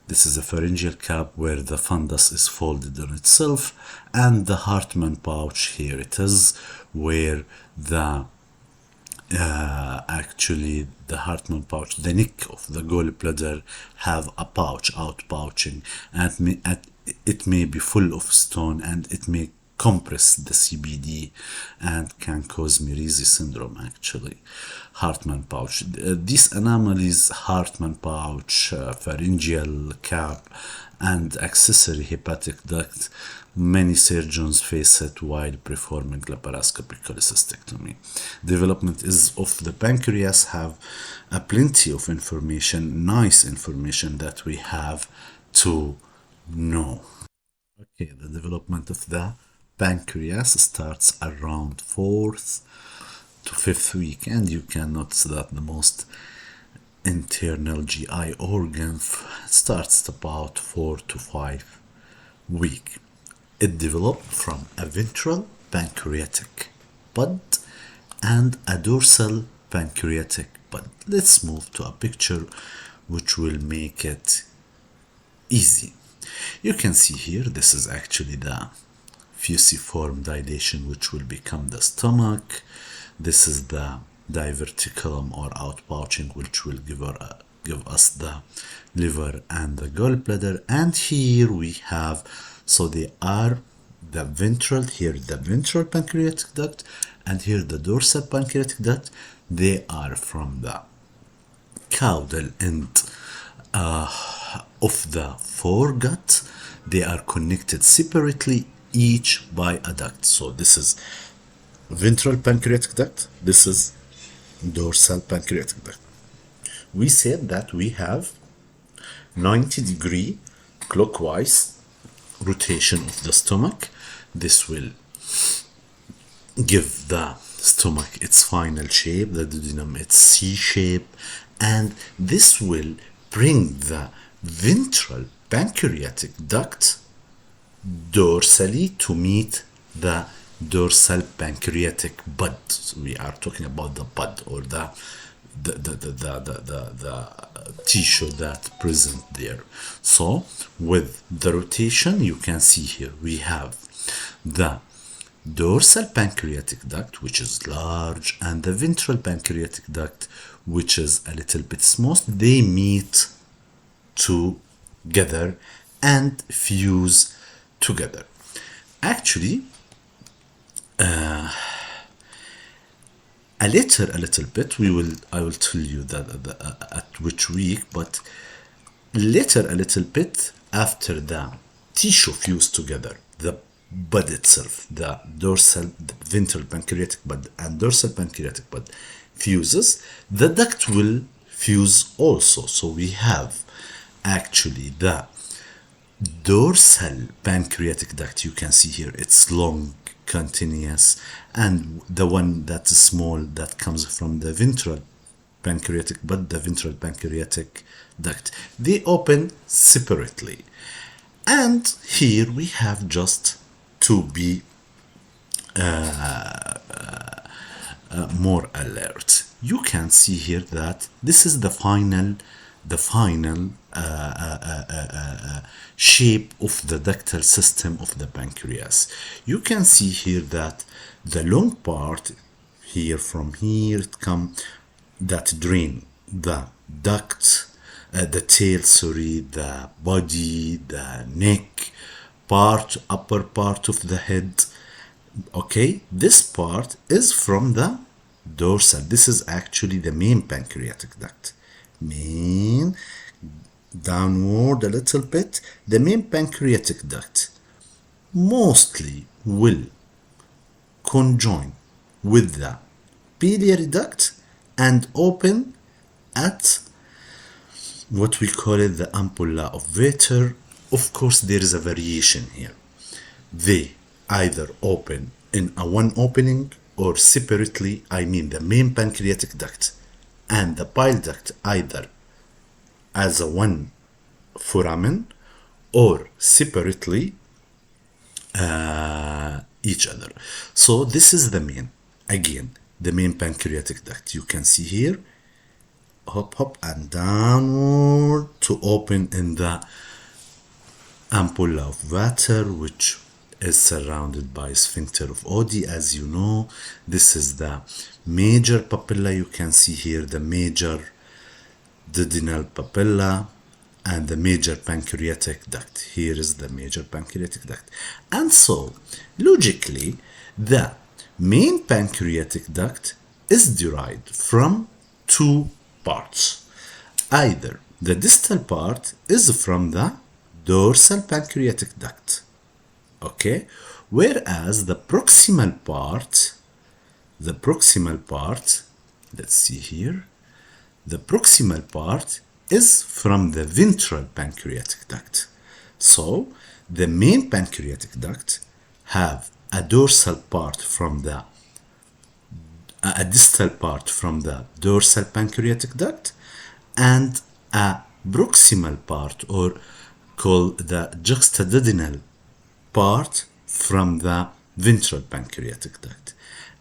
this is a pharyngeal cap where the fundus is folded on itself, and the Hartmann pouch, here it is, where the actually the Hartmann pouch, the neck of the gallbladder have a pouch, outpouching, and it may be full of stone, and it may compress the CBD and can cause Mirizi syndrome actually. Hartmann pouch. These anomalies, Hartmann pouch, pharyngeal cap, and accessory hepatic duct, many surgeons face it while performing laparoscopic cholecystectomy. Development is of the pancreas have plenty of information, nice information that we have to know. Okay, the development of the pancreas starts around 4th to 5th week, and you can notice that the most internal GI organ starts about 4 to 5 week. It developed from a ventral pancreatic bud and a dorsal pancreatic bud. Let's move to a picture which will make it easy. You can see here this is actually the fusiform dilation which will become the stomach. This is the diverticulum or outpouching which will give us the liver and the gallbladder. And here we have, so they are the ventral, here the ventral pancreatic duct, and here the dorsal pancreatic duct. They are from the caudal end of the foregut. They are connected separately, each by a duct. So this is ventral pancreatic duct, this is dorsal pancreatic duct. We said that we have 90-degree clockwise rotation of the stomach. This will give the stomach its final shape, the duodenum its C shape, and this will bring the ventral pancreatic duct dorsally to meet the dorsal pancreatic bud. So we are talking about the bud, or the tissue that present there. So with the rotation, you can see here we have the dorsal pancreatic duct, which is large, and the ventral pancreatic duct, which is a little bit small. They meet together and fuse together. Actually, a little bit, I will tell you that at which week, but later a little bit after the tissue fuse together, the bud itself, the ventral pancreatic bud and dorsal pancreatic bud fuses, the duct will fuse also. So we have actually the dorsal pancreatic duct. You can see here it's long, continuous, and the one that is small that comes from the ventral pancreatic, but the ventral pancreatic duct. They open separately. And here we have just to be more alert. You can see here that this is the final shape of the ductal system of the pancreas. You can see here that the long part here, from here it come that drain the duct, the tail, sorry, the body, the neck part, upper part of the head. Okay, this part is from the dorsal. This is actually the main pancreatic duct. Main, downward a little bit. The main pancreatic duct mostly will conjoin with the biliary duct and open at what we call it the ampulla of Vater. Of course, there is a variation here. They either open in a one opening or separately, I mean the main pancreatic duct and the bile duct either as a one foramen or separately each other. So this is the main, again, the main pancreatic duct. You can see here, hop, hop, and downward to open in the ampulla of Vater, which is surrounded by sphincter of Oddi. As you know, this is the major papilla. You can see here the major duodenal papilla and the major pancreatic duct. Here is the major pancreatic duct. And so, logically, the main pancreatic duct is derived from two parts. Either the distal part is from the dorsal pancreatic duct, okay, whereas the proximal part, let's see here, the proximal part is from the ventral pancreatic duct. So the main pancreatic duct have a dorsal part from the a distal part from the dorsal pancreatic duct and a proximal part, or called the juxtaduodenal part, from the ventral pancreatic duct.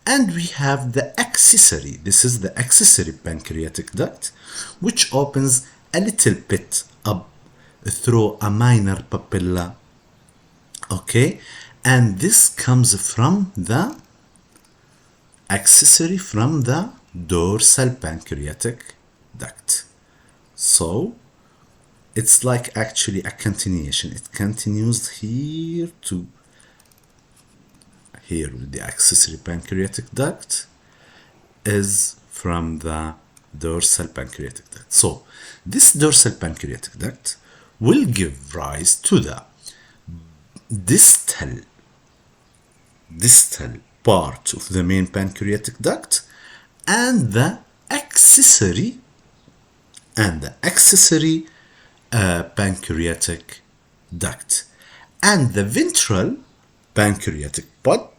And we have the accessory, this is the accessory pancreatic duct, which opens a little bit up through a minor papilla, okay, and this comes from the accessory from the dorsal pancreatic duct. So it's like actually a continuation. It continues here to here with the accessory pancreatic duct is from the dorsal pancreatic duct. So this dorsal pancreatic duct will give rise to the distal part of the main pancreatic duct and the accessory pancreatic duct, and the ventral pancreatic pod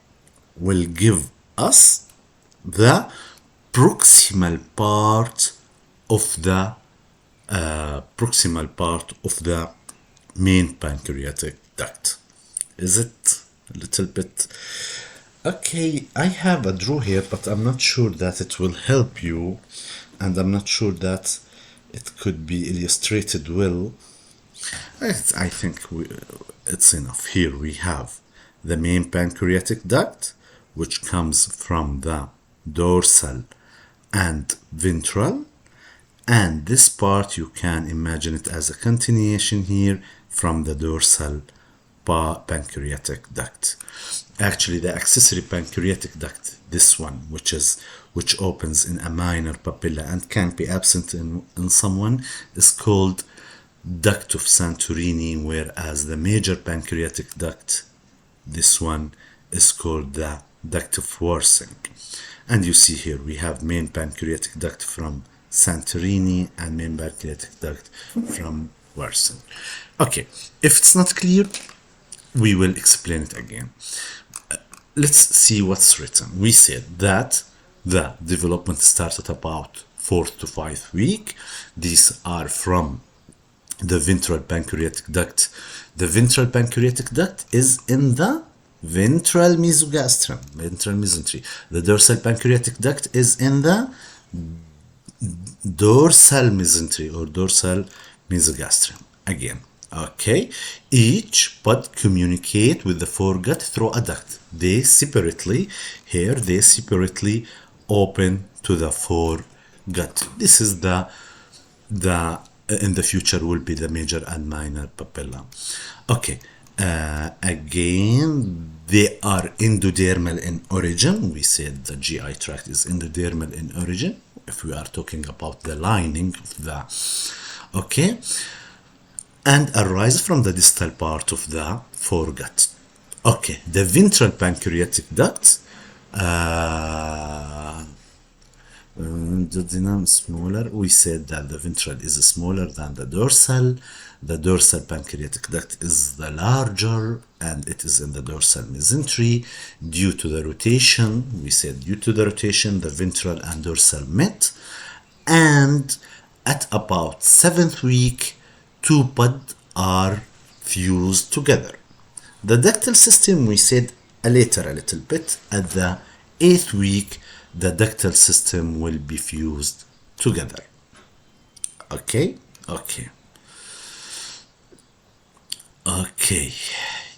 will give us the proximal part of the main pancreatic duct. Is it a little bit okay? I have a draw here, but I'm not sure that it will help you, and I'm not sure that it could be illustrated well. I think it's enough. Here we have the main pancreatic duct, which comes from the dorsal and ventral, and this part you can imagine it as a continuation here from the dorsal pancreatic duct. Actually, the accessory pancreatic duct, this one, which opens in a minor papilla and can be absent in someone, is called duct of Santorini, whereas the major pancreatic duct, this one, is called the duct of Wirsing. And you see here we have main pancreatic duct from Santorini and main pancreatic duct from Wirsing. Okay, if it's not clear, we will explain it again. Let's see what's written. We said that the development started about 4th to 5th week. These are from the ventral pancreatic duct. The ventral pancreatic duct is in the ventral mesogastrum, ventral mesentery. The dorsal pancreatic duct is in the dorsal mesentery or dorsal mesogastrum. Again, okay, each bud communicate with the foregut through a duct. They separately open to the foregut. This is the in the future will be the major and minor papilla. Okay, again, they are endodermal in origin. We said the GI tract is endodermal in origin if we are talking about the lining of the, okay, and arise from the distal part of the foregut. Okay, the ventral pancreatic duct, smaller. We said that the ventral is smaller than the dorsal. The dorsal pancreatic duct is the larger, and it is in the dorsal mesentery due to the rotation. We said due to the rotation, the ventral and dorsal met, and at about 7th week, two buds are fused together. The ductal system, we said later a little bit. At the 8th week, the ductal system will be fused together. Okay.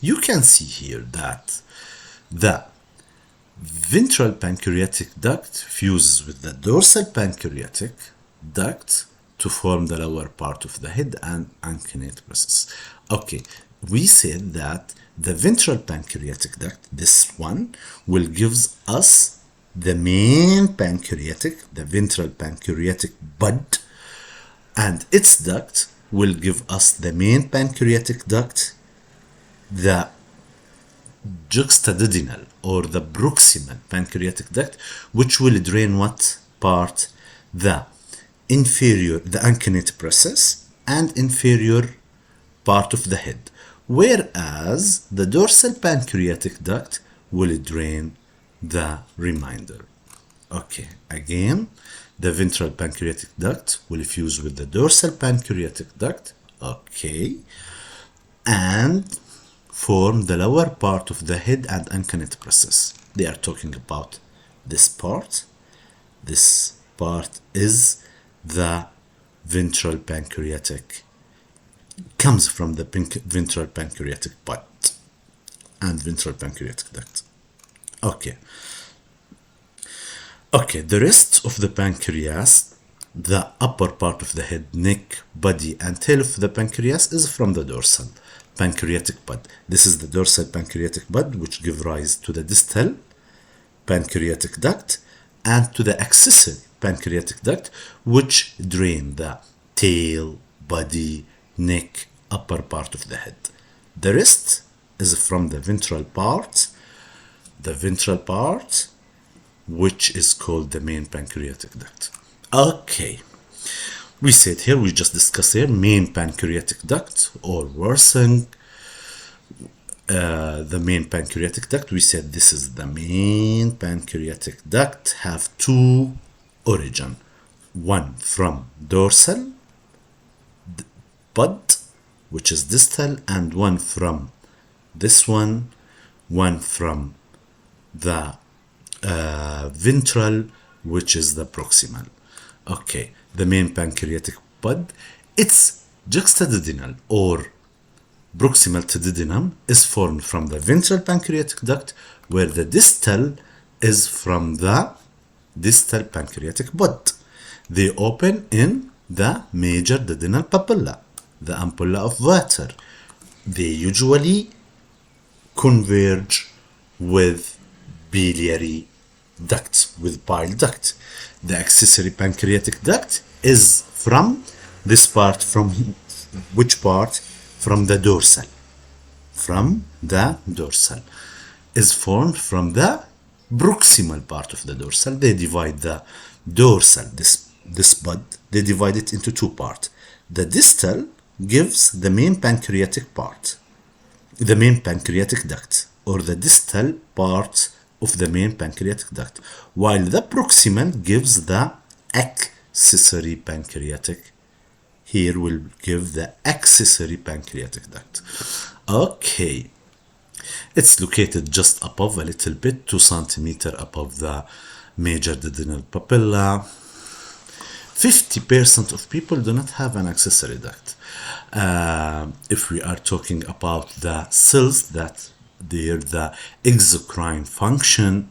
You can see here that the ventral pancreatic duct fuses with the dorsal pancreatic duct to form the lower part of the head and uncinate process. Okay, we said that the ventral pancreatic duct, this one, will give us the main pancreatic, the ventral pancreatic bud, and its duct will give us the main pancreatic duct, the juxtaduodenal or the proximal pancreatic duct, which will drain what part? The inferior, the uncinate process and inferior part of the head, whereas the dorsal pancreatic duct will drain the remainder. Okay, again, the ventral pancreatic duct will fuse with the dorsal pancreatic duct, okay, and form the lower part of the head and uncinate process. They are talking about this part. This part is the ventral pancreatic, comes from the ventral pancreatic bud and ventral pancreatic duct. Okay, the rest of the pancreas, the upper part of the head, neck, body, and tail of the pancreas is from the dorsal pancreatic bud. This is the dorsal pancreatic bud, which give rise to the distal pancreatic duct and to the accessory pancreatic duct, which drain the tail, body, neck, upper part of the head. The rest is from the ventral part, which is called the main pancreatic duct. Okay, we said here, we just discussed here, main pancreatic duct or worsening the main pancreatic duct. We said this is the main pancreatic duct, have two origin, one from dorsal bud, which is distal, and one from this one from the ventral, which is the proximal. Okay, the main pancreatic bud, its juxtaduodenal or proximal to duodenum is formed from the ventral pancreatic duct, where the distal is from the distal pancreatic bud. They open in the major duodenal papilla, the ampulla of water. They usually converge with biliary duct, with bile duct. The accessory pancreatic duct is from this part, from which part? From the dorsal. From the dorsal. Is formed from the proximal part of the dorsal. They divide the dorsal, this bud, they divide it into two parts. The distal gives the main pancreatic part, the main pancreatic duct, or the distal part of the main pancreatic duct, while the proximal gives the necessary pancreatic. Here we'll give the accessory pancreatic duct. Okay, it's located just above, a little bit, 2 centimeter above the major duodenal papilla. 50% of people do not have an accessory duct. If we are talking about the cells that they're the exocrine function,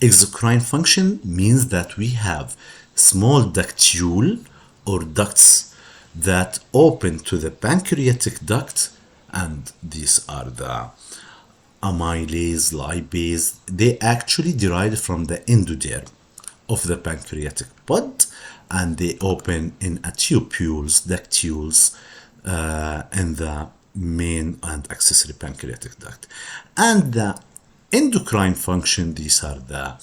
exocrine function means that we have small ductule or ducts that open to the pancreatic duct, and these are the amylase, lipase. They actually derive from the endoderm of the pancreatic bud, and they open in a tubules, ductules, in the main and accessory pancreatic duct. And the endocrine function, these are the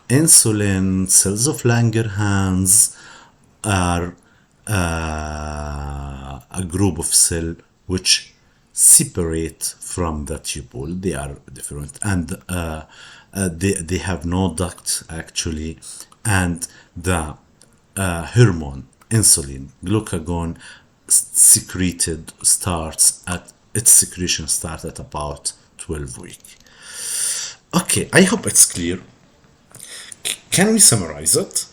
insulin, cells of Langerhans, are a group of cells which separate from the tubule. They are different, and they have no duct actually, and the hormone, insulin, glucagon secreted starts at its secretion starts at about 12 weeks. Okay, I hope it's clear. Can we summarize it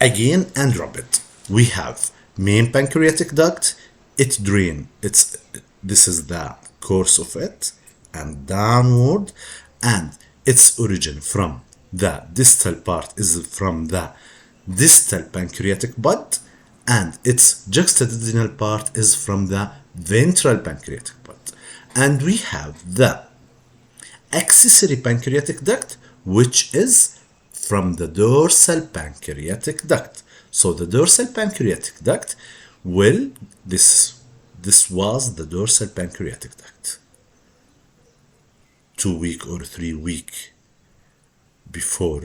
again and drop it? We have main pancreatic duct, it drain, this is the course of it, and downward, and its origin from the distal part is from the distal pancreatic bud, and its juxtaduodenal part is from the ventral pancreatic bud. And we have the accessory pancreatic duct, which is from the dorsal pancreatic duct. So the dorsal pancreatic duct will, this was the dorsal pancreatic duct. 2 weeks or 3 weeks before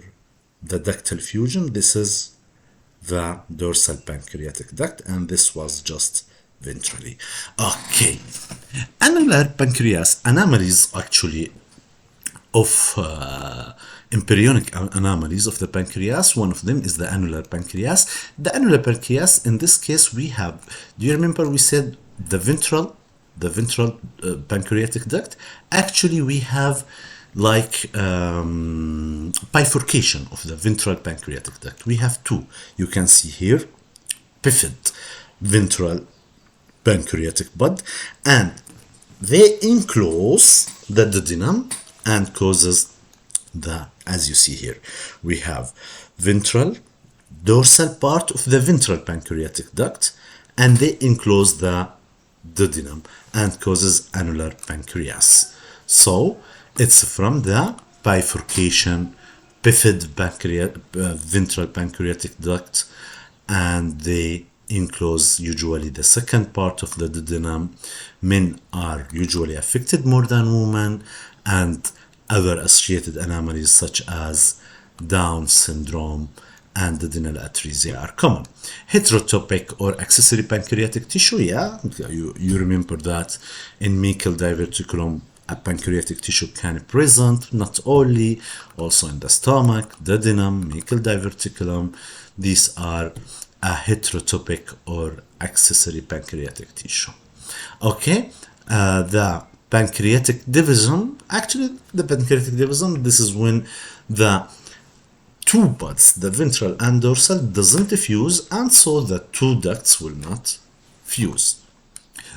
the ductal fusion, this is the dorsal pancreatic duct, and this was just ventrally. Okay, annular pancreas anomalies actually of embryonic anomalies of the pancreas. One of them is the annular pancreas. The annular pancreas, in this case, we have, do you remember we said the ventral pancreatic duct? Actually, we have like bifurcation of the ventral pancreatic duct. We have two. You can see here, bifid ventral pancreatic bud, and they enclose the duodenum and causes the, as you see here, we have ventral, dorsal part of the ventral pancreatic duct, and they enclose the duodenum and causes annular pancreas. So it's from the bifurcation bifid ventral pancreatic duct, and they enclose usually the second part of the duodenum. Men are usually affected more than women, and other associated anomalies such as Down syndrome and duodenal atresia are common. Heterotopic or accessory pancreatic tissue, yeah, you remember that in mecal diverticulum a pancreatic tissue can be present, not only, also in the stomach, duodenum, mecal diverticulum. These are a heterotopic or accessory pancreatic tissue. Okay, the pancreatic division, actually the pancreatic division, this is when the two buds, the ventral and dorsal, doesn't fuse, and so the two ducts will not fuse.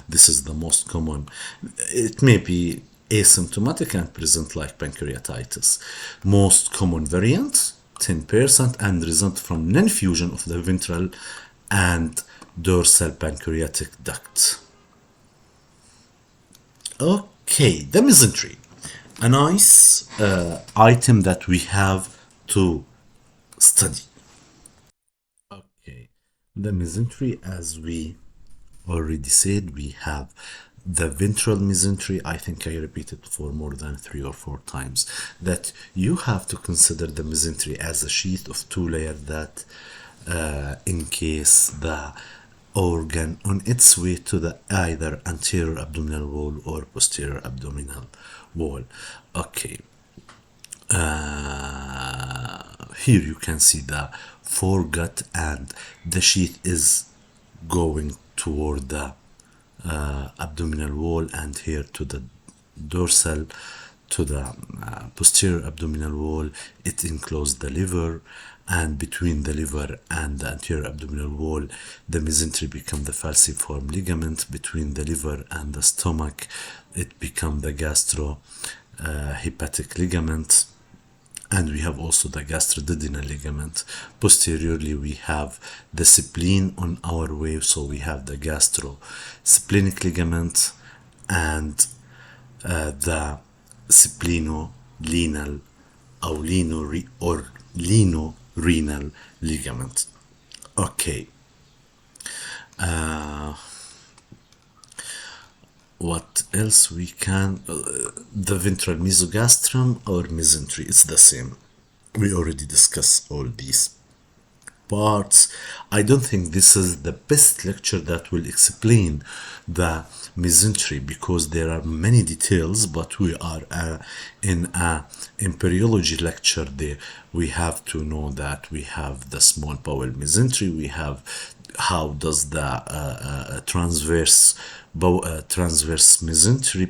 This is the most common. It may be asymptomatic and present like pancreatitis. Most common variant, 10%, and result from non-fusion of the ventral and dorsal pancreatic duct. Okay, the mesentery, a nice item that we have to study. Okay, the mesentery, as we already said, we have the ventral mesentery. I think I repeated for more than 3 or 4 times that you have to consider the mesentery as a sheath of 2 layers that encase the organ on its way to the either anterior abdominal wall or posterior abdominal wall. Okay, here you can see the foregut, and the sheath is going toward the abdominal wall, and here to the dorsal, to the posterior abdominal wall. It enclosed the liver, and between the liver and the anterior abdominal wall, the mesentery become the falciform ligament. Between the liver and the stomach, it become the hepatic ligament, and we have also the gastroduodenal ligament. Posteriorly, we have the spleen on our way, so we have the gastrosplenic ligament and the splenorenal or lenorenal ligament. Okay. What else we can? The ventral mesogastrum or mesentery, it's the same. We already discussed all these parts. I don't think this is the best lecture that will explain the mesentery, because there are many details, but we are in a embryology lecture. There we have to know that we have the small bowel mesentery, we have how does the transverse mesentery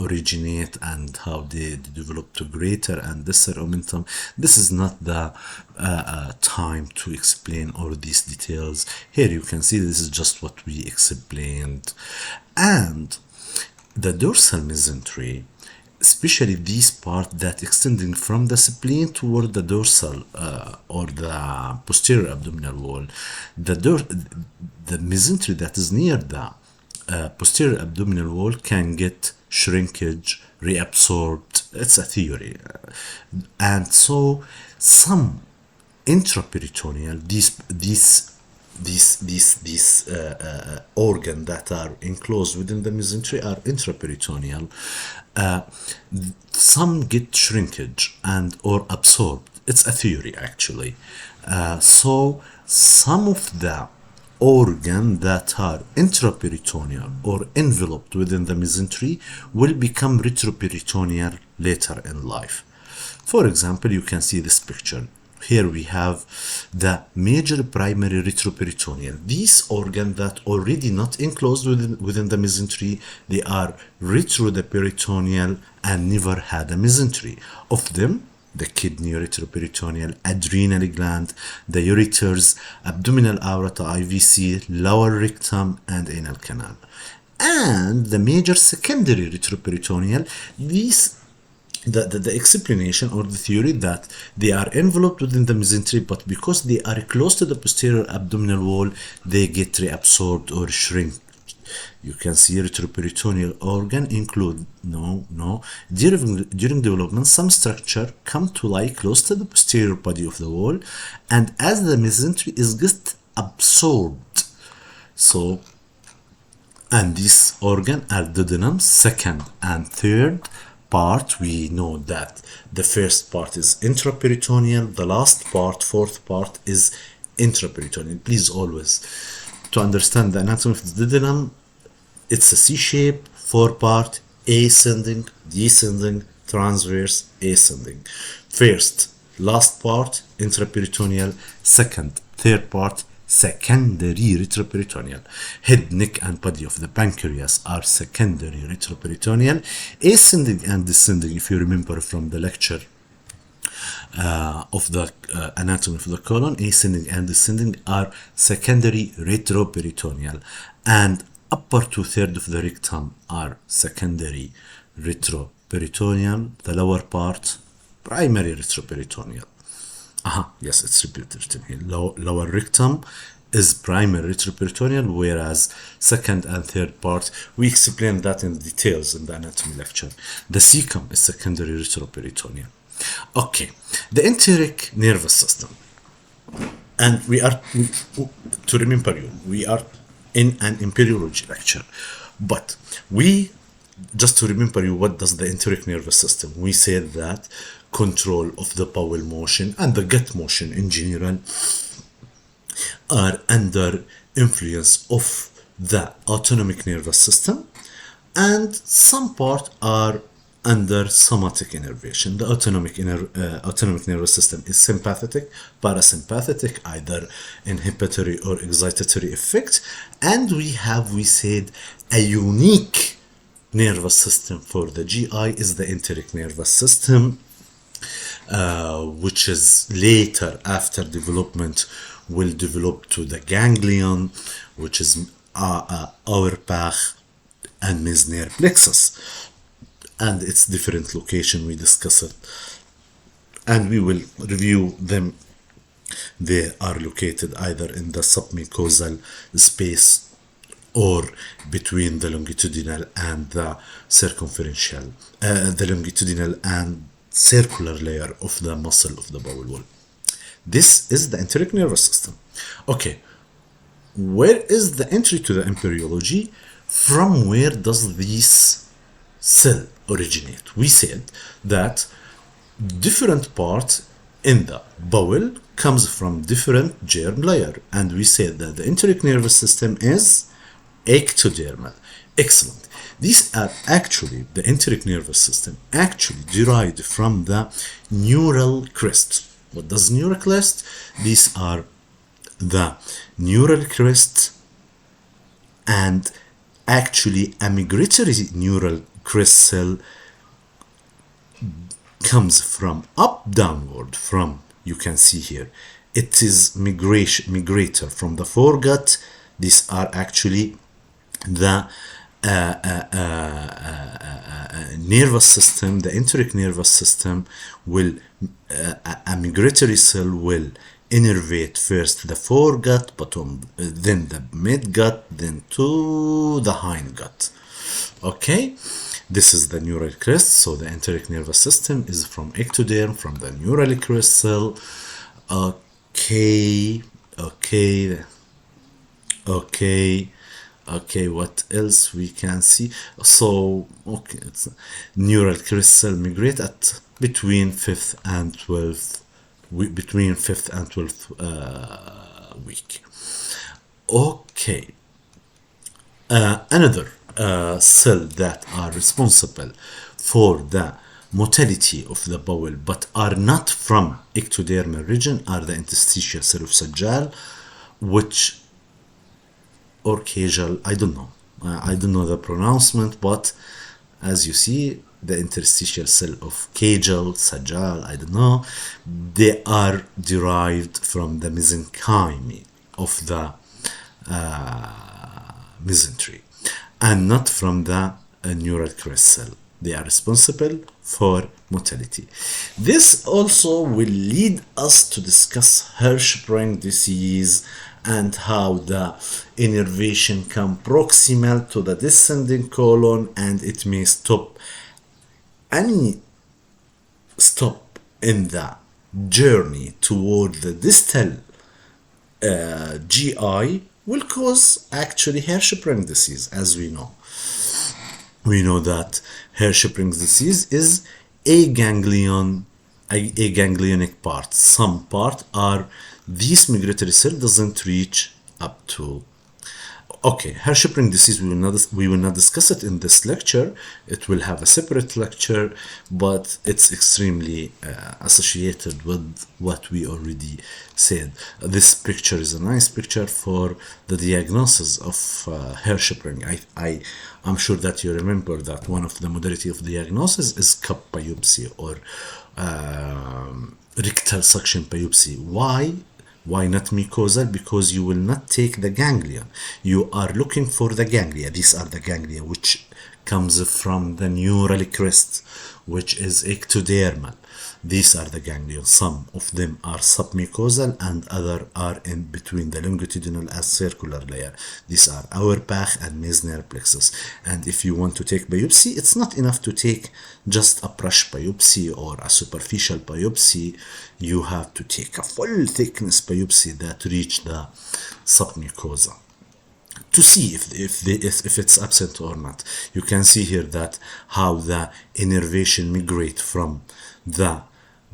originate, and how they develop to greater and lesser omentum. This is not the time to explain all these details. Here you can see this is just what we explained. And the dorsal mesentery, especially this part that extending from the spleen toward the dorsal or the posterior abdominal wall, the mesentery that is near the posterior abdominal wall can get shrinkage, reabsorbed. It's a theory. And so some intraperitoneal, these organ that are enclosed within the mesentery are intraperitoneal. Some get shrinkage and or absorbed. It's a theory actually. So some of the organ that are intraperitoneal or enveloped within the mesentery will become retroperitoneal later in life. For example, you can see this picture. Here we have the major primary retroperitoneal. These organs that already not enclosed within the mesentery, they are retro the peritoneal and never had a mesentery. Of them, the kidney, retroperitoneal, adrenal gland, the ureters, abdominal aorta, IVC, lower rectum, and anal canal. And the major secondary retroperitoneal, these the explanation or the theory that they are enveloped within the mesentery, but because they are close to the posterior abdominal wall, they get reabsorbed or shrink. You can see retroperitoneal organ include during development some structure come to lie close to the posterior body of the wall, and as the mesentery is just absorbed. So, and this organ are duodenum, second and third part. We know that the first part is intraperitoneal, the last part, fourth part, is intraperitoneal. Please always, to understand the anatomy of the duodenum, it's a C-shape, 4-part, ascending, descending, transverse, ascending. First, last part, intraperitoneal, second, third part, secondary retroperitoneal. Head, neck, and body of the pancreas are secondary retroperitoneal. Ascending and descending, if you remember from the lecture of the anatomy of the colon, ascending and descending are secondary retroperitoneal. And upper 2/3 of the rectum are secondary retroperitoneal. The lower part, primary retroperitoneal. Yes, it's repeated here. Lower rectum is primary retroperitoneal, whereas second and third part, we explained that in details in the anatomy lecture. The cecum is secondary retroperitoneal. Okay, the enteric nervous system. And we are, to remember you, we are in an embryology lecture. But we, just to remember you, what does the enteric nervous system? We said that control of the bowel motion and the gut motion in general are under influence of the autonomic nervous system, and some part are under somatic innervation. The autonomic nervous system is sympathetic, parasympathetic, either inhibitory or excitatory effect, and we said a unique nervous system for the GI is the enteric nervous system, which is later after development will develop to the ganglion, which is Auerbach and Meissner plexus, and its different location we discuss it, and we will review them. They are located either in the submucosal space or between the longitudinal and the circumferential, the longitudinal and circular layer of the muscle of the bowel wall. This is the enteric nervous system. Okay, where is the entry to the embryology? From where does this cell originate? We said that different parts in the bowel comes from different germ layer, and we said that the enteric nervous system is ectodermal. Excellent. These are actually, the enteric nervous system actually derived from the neural crest. What does neural crest? These are the neural crest, and actually a migratory neural crest cell comes from up downward from, you can see here, it is migrator from the foregut. These are actually the nervous system, the enteric nervous system will, a migratory cell will innervate first the foregut, then the midgut, then to the hindgut. Okay, this is the neural crest. So the enteric nervous system is from ectoderm, from the neural crest cell. Okay, what else we can see? So, okay, it's neural crest cell migrate at between 5th and 12th, between 5th and 12th week. Okay, another cell that are responsible for the motility of the bowel but are not from ectodermal region are the interstitial cell of Sajal, which, or Kajal, I don't know. I don't know the pronouncement, but as you see, the interstitial cell of Kajal, Sajal, I don't know, they are derived from the mesenchyme of the mesentery, and not from the neural crest cell. They are responsible for motility. This also will lead us to discuss Hirschsprung disease and how the innervation come proximal to the descending colon, and it may stop in the journey toward the distal GI, will cause actually Hirschsprung disease. As we know that Hirschsprung disease is aganglionic part. Some part are this migratory cell doesn't reach up to. Okay, Hirschsprung disease, we will not discuss it in this lecture. It will have a separate lecture, but it's extremely associated with what we already said. This picture is a nice picture for the diagnosis of Hirschsprung. I'm sure that you remember that one of the modality of diagnosis is cup biopsy or rectal suction biopsy. Why not mucosal? Because you will not take the ganglion. You are looking for the ganglia. These are the ganglia which comes from the neural crest, which is ectodermal. These are the ganglion. Some of them are submucosal and other are in between the longitudinal and circular layer. These are Auerbach and Meissner plexus. And if you want to take biopsy, it's not enough to take just a brush biopsy or a superficial biopsy. You have to take a full thickness biopsy that reach the submucosa to see if it's absent or not. You can see here that how the innervation migrate from the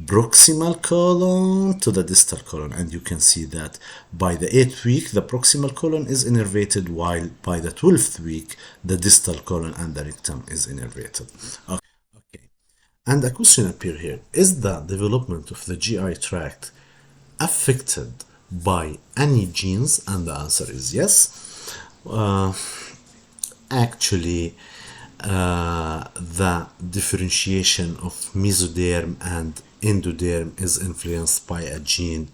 proximal colon to the distal colon, and you can see that by the 8th week the proximal colon is innervated, while by the 12th week the distal colon and the rectum is innervated. Okay, And a question appear here. Is the development of the GI tract affected by any genes? And the answer is yes. Actually, the differentiation of mesoderm and endoderm is influenced by a gene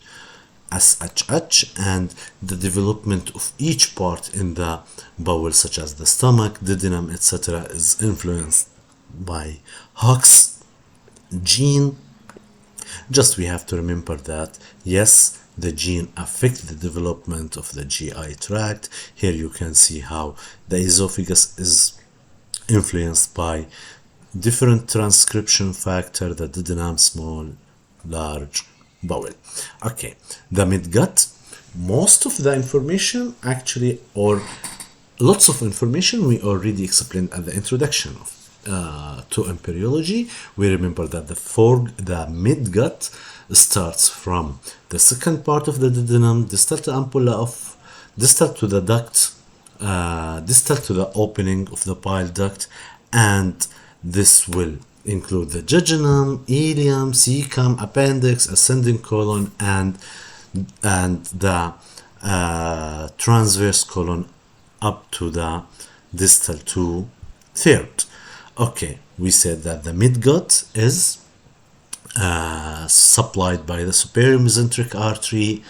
SHH, and the development of each part in the bowel, such as the stomach, duodenum, etc., is influenced by Hox gene. Just we have to remember that yes, the gene affects the development of the GI tract. Here you can see how the esophagus is influenced by different transcription factor, the duodenum, small, large, bowel. Okay, the midgut, most of the information actually, or lots of information, we already explained at the introduction of to embryology. We remember that the midgut starts from the second part of the duodenum, distal to ampulla of distal to the duct, distal to the opening of the bile duct, and this will include the jejunum, ileum, cecum, appendix, ascending colon, and the transverse colon up to the distal to third. Okay, we said that the midgut is supplied by the superior mesenteric artery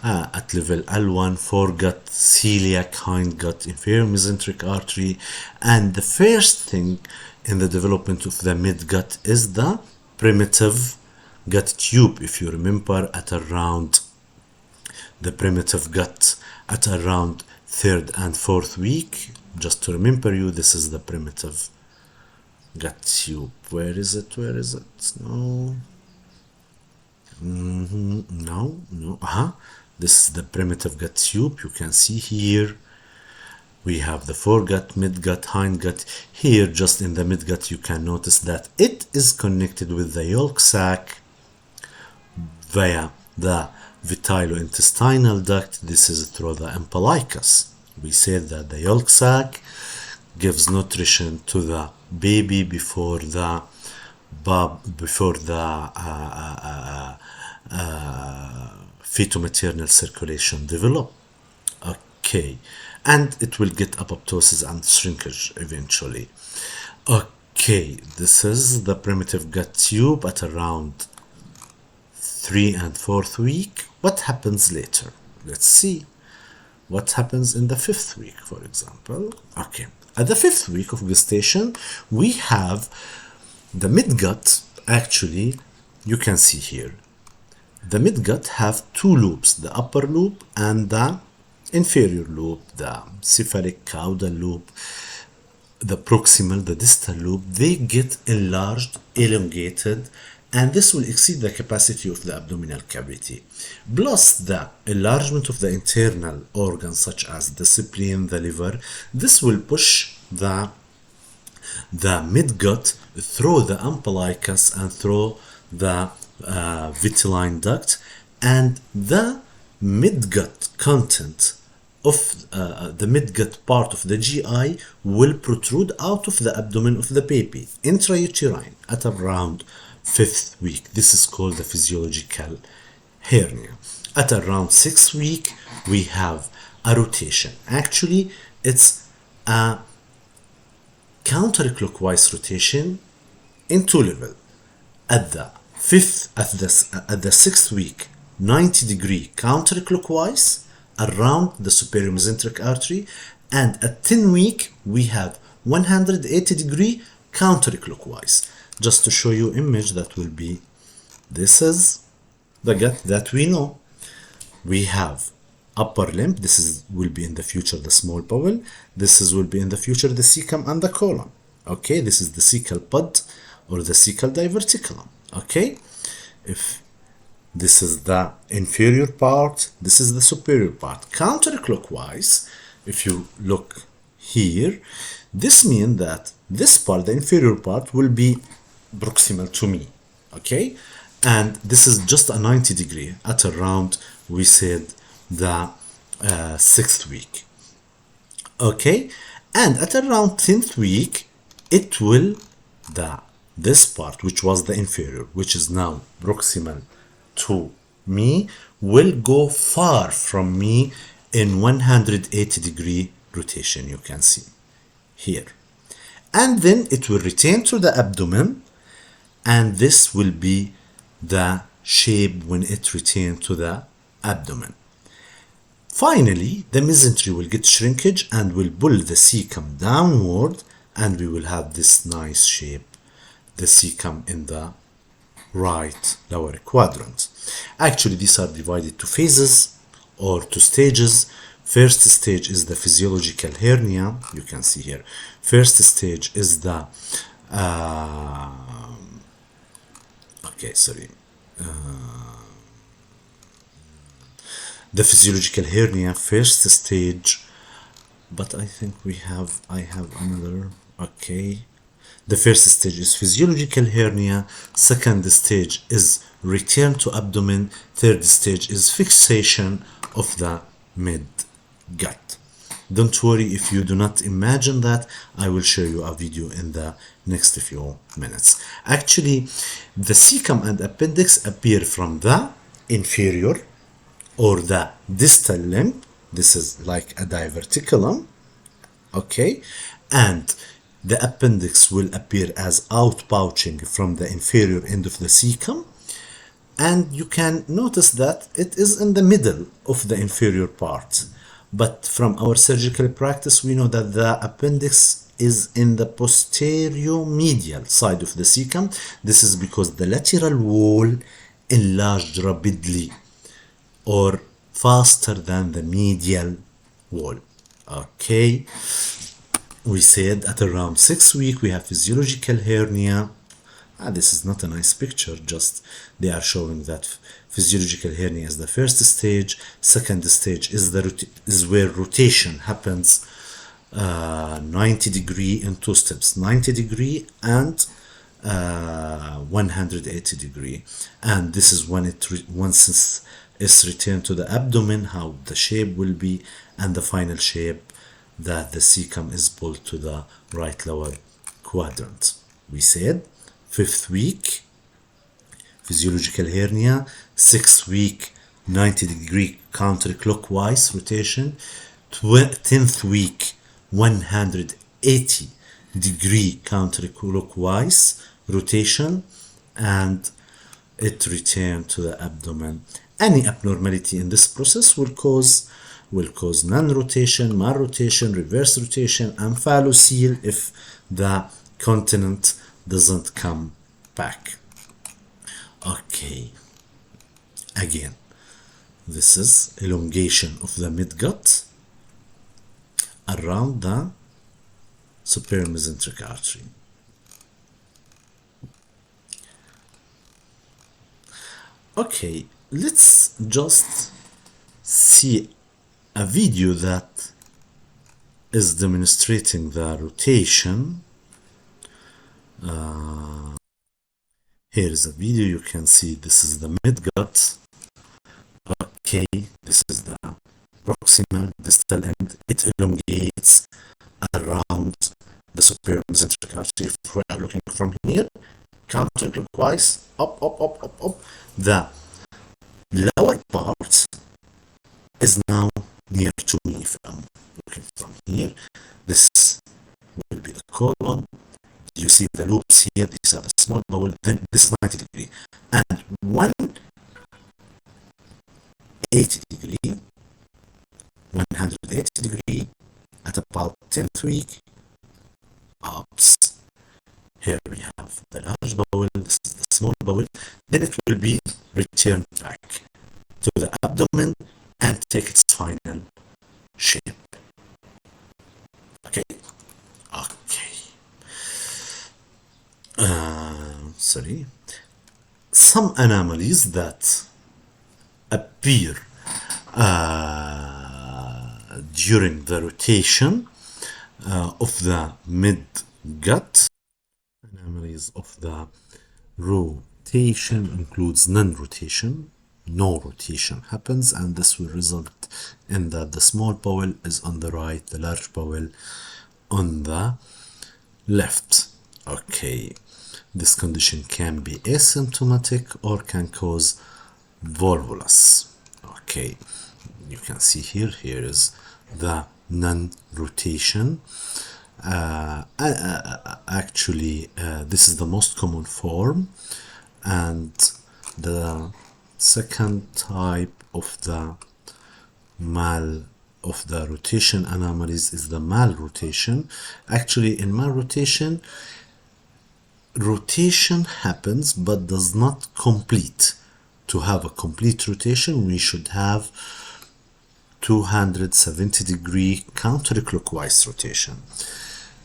at level L1, foregut, celiac, hindgut, inferior mesenteric artery, and the first thing in the development of the midgut is the primitive gut tube. If you remember, at around the primitive gut at around third and fourth week, just to remember you, this is the primitive gut tube. Where is it? No. No. This is the primitive gut tube. You can see here we have the foregut, midgut, hindgut. Here, just in the midgut, you can notice that it is connected with the yolk sac via the vitellointestinal duct. This is through the umbilicus. We said that the yolk sac gives nutrition to the baby before the feto-maternal circulation develop. Okay, and it will get apoptosis and shrinkage eventually. Okay, this is the primitive gut tube at around 3 and 4th week. What happens later? Let's see. What happens in the 5th week, for example? Okay, at the 5th week of gestation, we have the midgut. Actually, you can see here, the midgut have two loops, the upper loop and the inferior loop, the cephalic caudal loop, the proximal, the distal loop. They get enlarged, elongated, and this will exceed the capacity of the abdominal cavity. Plus the enlargement of the internal organs such as the spleen, the liver. This will push the midgut through the umbilicus and through the vitelline duct, and the midgut content of the midgut part of the GI will protrude out of the abdomen of the baby, intrauterine, at around 5th week. This is called the physiological hernia. At around 6th week, we have a rotation. Actually, it's a counterclockwise rotation in two levels. At the 6th week, 90-degree counterclockwise around the superior mesenteric artery, and at 10 week we have 180-degree counterclockwise. Just to show you image, that will be, this is the gut that we know. We have upper limb. This will be in the future the small bowel. This will be in the future the cecum and the colon. Okay, this is the cecal pod or the cecal diverticulum. Okay, if this is the inferior part, this is the superior part. Counterclockwise, if you look here, this means that this part, the inferior part, will be proximal to me. Okay, and this is just a 90-degree at around, we said, the 6th week. Okay, and at around 10th week, it will, the this part, which was the inferior, which is now proximal to me, will go far from me in 180-degree rotation, you can see here. And then it will return to the abdomen, and this will be the shape when it returns to the abdomen. Finally, the mesentery will get shrinkage and will pull the cecum downward, and we will have this nice shape, the cecum in the right lower quadrant. Actually, these are divided to phases or to stages. First stage is the physiological hernia, you can see here. First stage is the the physiological hernia, first stage. But I think I have another. Okay, the first stage is physiological hernia, second stage is return to abdomen, third stage is fixation of the mid gut. Don't worry if you do not imagine that. I will show you a video in the next few minutes. Actually, the cecum and appendix appear from the inferior or the distal limb. This is like a diverticulum, okay, and the appendix will appear as outpouching from the inferior end of the cecum, and you can notice that it is in the middle of the inferior part. But from our surgical practice, we know that the appendix is in the posterior medial side of the cecum. This is because the lateral wall enlarged rapidly or faster than the medial wall. Okay, we said at around 6 weeks we have physiological hernia. This is not a nice picture, just they are showing that physiological hernia is the first stage. Second stage is where rotation happens 90 degree in two steps, 90 degree and 180 degree. And this is when once it's returned to the abdomen, how the shape will be, and the final shape that the cecum is pulled to the right lower quadrant. We said 5th week physiological hernia, 6th week 90 degree counterclockwise rotation, 10th week 180 degree counterclockwise rotation, and it returned to the abdomen. Any abnormality in this process will cause non-rotation, malrotation, reverse rotation, and phallocele if the continent doesn't come back. Okay, again, this is elongation of the midgut around the superior mesenteric artery. Okay, let's just see a video that is demonstrating the rotation. Here is a video. You can see this is the midgut. Okay, this is the proximal distal end. It elongates around the superior mesenteric artery. If we are looking from here, counterclockwise, up, up, up, up, up. The lower part is now near to me. If I'm looking from here, this will be the colon. You see the loops here, these are the small bowel, then this 90 degree. And 180 degree, 180 degree at about 10th week, ups. Here we have the large bowel, this is the small bowel. Then it will be returned back to the abdomen and take its final shape. Okay. Sorry. Some anomalies that appear during the rotation of the mid-gut. Anomalies of the rotation includes non-rotation. No rotation happens, and this will result in that the small bowel is on the right, the large bowel on the left. Okay, This condition can be asymptomatic or can cause volvulus. Okay, you can see here is the non-rotation. Actually, this is the most common form, and the second type of the rotation anomalies is the malrotation. Actually, in malrotation, rotation happens but does not complete. To have a complete rotation, we should have 270-degree counterclockwise rotation.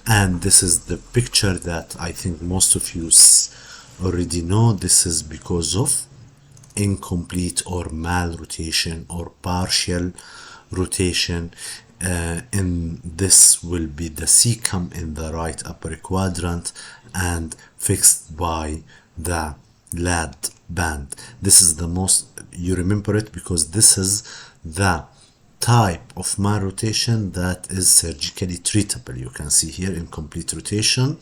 And this is the picture that I think most of you already know. This is because of incomplete or malrotation or partial rotation. And this will be the cecum in the right upper quadrant and fixed by the LAD band. This is the most, you remember it because this is the type of malrotation that is surgically treatable. You can see here incomplete rotation.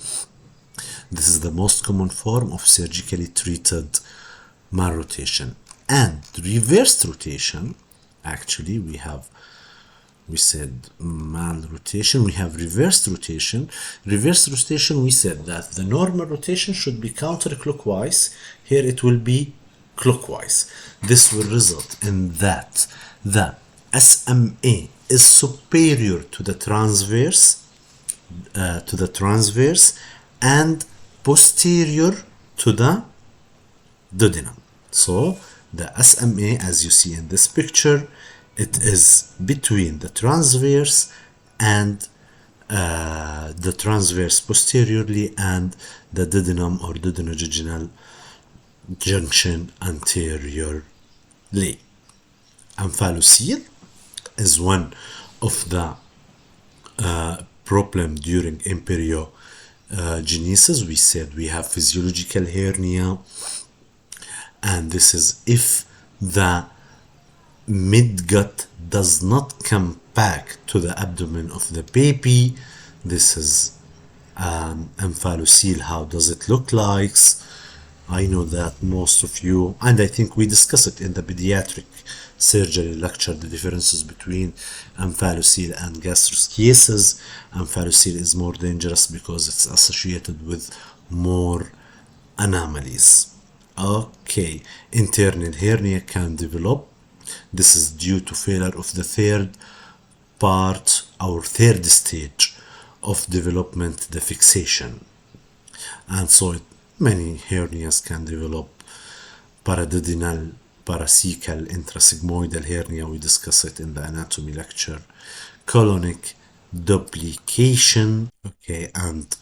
This is the most common form of surgically treated malrotation. And reversed rotation, actually we said malrotation, we have reversed rotation. Reversed rotation, we said that the normal rotation should be counterclockwise. Here it will be clockwise. This will result in that the SMA is superior to the transverse, and posterior to the duodenum. So the SMA, as you see in this picture, it is between the transverse and the transverse posteriorly and the duodenum or duodenojejunal junction anteriorly. Amphalocele is one of the problem during embryogenesis. We said we have physiological hernia, and this is if the midgut does not come back to the abdomen of the baby. This is amphalocele. How does it look like? I know that most of you, and I think we discussed it in the pediatric surgery lecture, the differences between amphalocele and gastroschiasis. Amphalocele is more dangerous because it's associated with more anomalies. Okay, internal hernia can develop. This is due to failure of the third part or third stage of development, the fixation. And so many hernias can develop. Paraduodenal, paracecal, intrasigmoidal hernia, we discuss it in the anatomy lecture. Colonic duplication, okay, and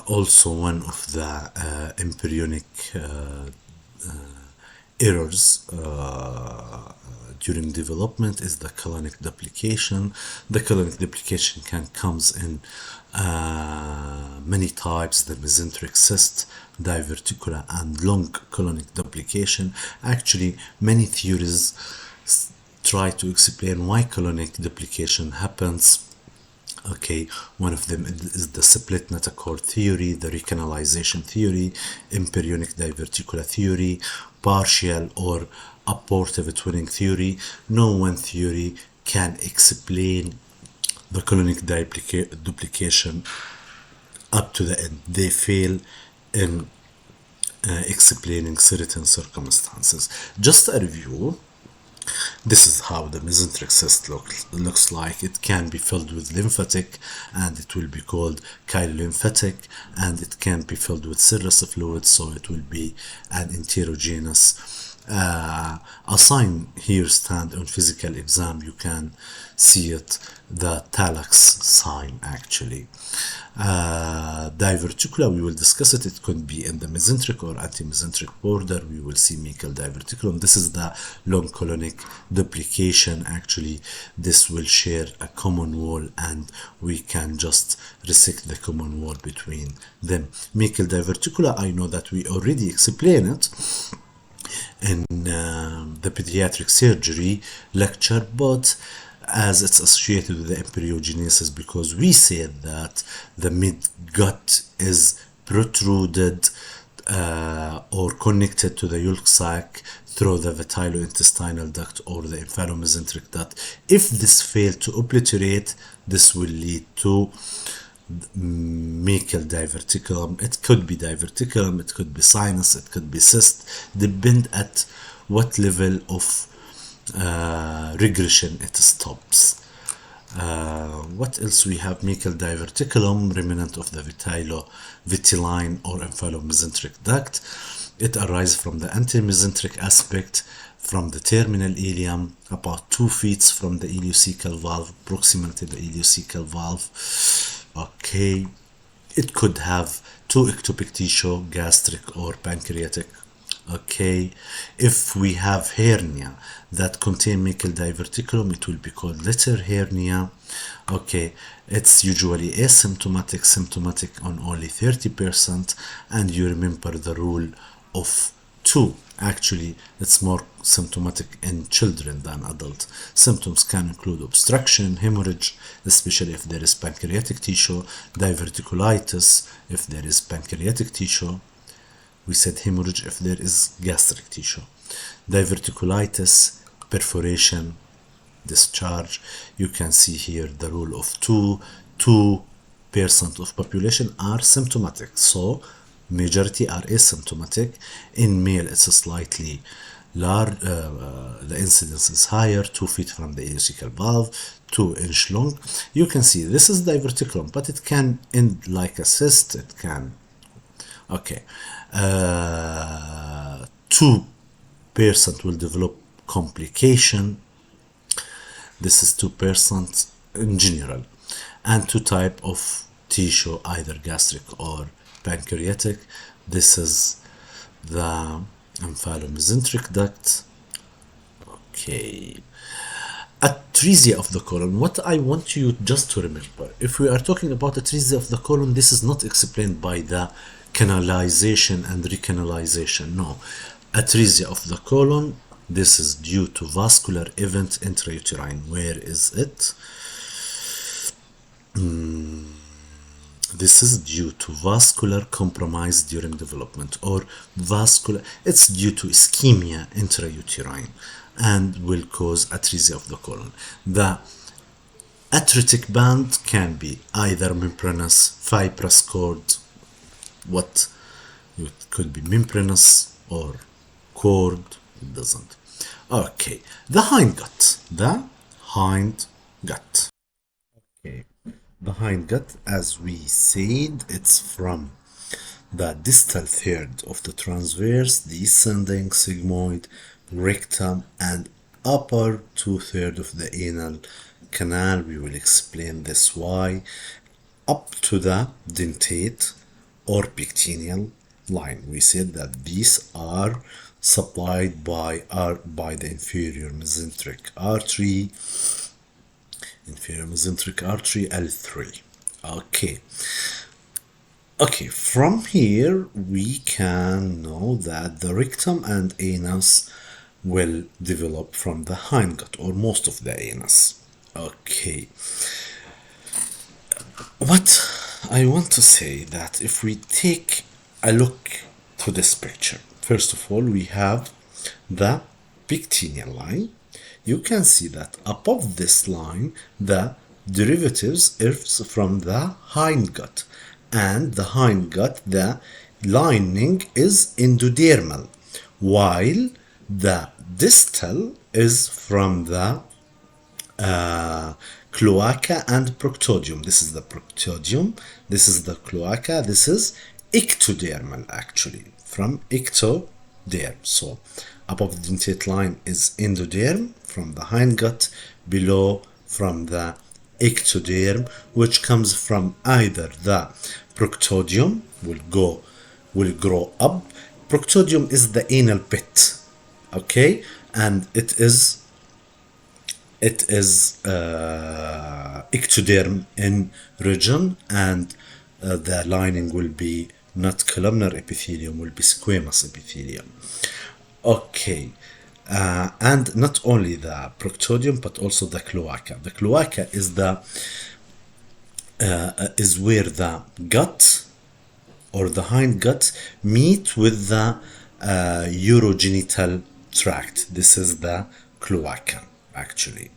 also one of the embryonic errors during development is the colonic duplication. The colonic duplication comes in many types: the mesenteric cyst, diverticular, and long colonic duplication. Actually, many theories try to explain why colonic duplication happens. Okay, one of them is the split notochord theory, the recanalization theory, embryonic diverticular theory, partial or abortive twinning theory. No one theory can explain the colonic duplication up to the end. They fail in explaining certain circumstances. Just a review. This is how the mesenteric cyst looks like. It can be filled with lymphatic, and it will be called chylolymphatic, and it can be filled with serous fluid, so it will be an enterogenous. A sign here stand on physical exam. You can see it, the Talax sign actually. Diverticular, we will discuss it. It could be in the mesenteric or antimesenteric border. We will see mecal diverticulum. This is the long colonic duplication. Actually, this will share a common wall, and we can just resect the common wall between them. Mecal diverticular, I know that we already explained it in the pediatric surgery lecture, but as it's associated with the embryogenesis, because we said that the midgut is protruded or connected to the yolk sac through the vitellointestinal duct or the infamomesenteric duct. If this failed to obliterate, this will lead to mecal diverticulum. It could be diverticulum, it could be sinus, it could be cyst, depend at what level of regression it stops. What else we have? Mecal diverticulum, remnant of the vitelline or infamomesenteric duct. It arises from the antemesenteric aspect from the terminal ileum, about 2 feet from the ileocecal valve, proximal to the ileocecal valve. Okay, it could have 2 ectopic tissue, gastric or pancreatic. Okay, if we have hernia that contain mecal diverticulum, it will be called letter hernia. Okay, it's usually asymptomatic, symptomatic on only 30%, and you remember the rule of 2. Actually, it's more symptomatic in children than adults. Symptoms can include obstruction, hemorrhage, especially if there is pancreatic tissue, diverticulitis if there is pancreatic tissue. We said hemorrhage if there is gastric tissue. Diverticulitis, perforation, discharge. You can see here the rule of 2. 2% of population are symptomatic, so majority are asymptomatic. In male, it's slightly large. The incidence is higher, 2 feet from the ileocecal valve, 2 inch long. You can see this is diverticulum, but it can end like a cyst. It can. Okay. 2% will develop complication. This is 2% in general. And 2 type of tissue, either gastric or pancreatic. This is the infamomesenteric duct. Okay. Atresia of the colon. What I want you just to remember, if we are talking about atresia of the colon, this is not explained by the canalization and recanalization. No. Atresia of the colon, this is due to vascular event intrauterine. Where is it? This is due to vascular compromise during development, or vascular, it's due to ischemia intrauterine, and will cause atresia of the colon. The atretic band can be either membranous, fibrous cord, it could be membranous or cord, it doesn't. Okay, the hindgut. Okay, the hindgut, as we said, it's from the distal third of the transverse, descending sigmoid, rectum, and upper 2/3 of the anal canal. We will explain this why. Up to the dentate or pectineal line. We said that these are supplied by the inferior mesenteric artery, L3. Okay, from here we can know that the rectum and anus will develop from the hindgut, or most of the anus. Okay, what I want to say that if we take a look to this picture, first of all, we have the pectineal line. You can see that above this line, the derivatives is from the hindgut, and the hindgut, the lining is endodermal, while the distal is from the cloaca and proctodium. This is the proctodium, this is the cloaca, this is ectodermal, actually, from ectoderm. So above the dentate line is endoderm from the hindgut, below from the ectoderm, which comes from either the proctodium, will grow up. Proctodium is the anal pit, okay, and it is ectoderm in region, and the lining will be not columnar epithelium, will be squamous epithelium. Okay, and not only the proctodium but also the cloaca. The cloaca is where the gut or the hindgut meet with the urogenital tract. This is the cloaca, actually.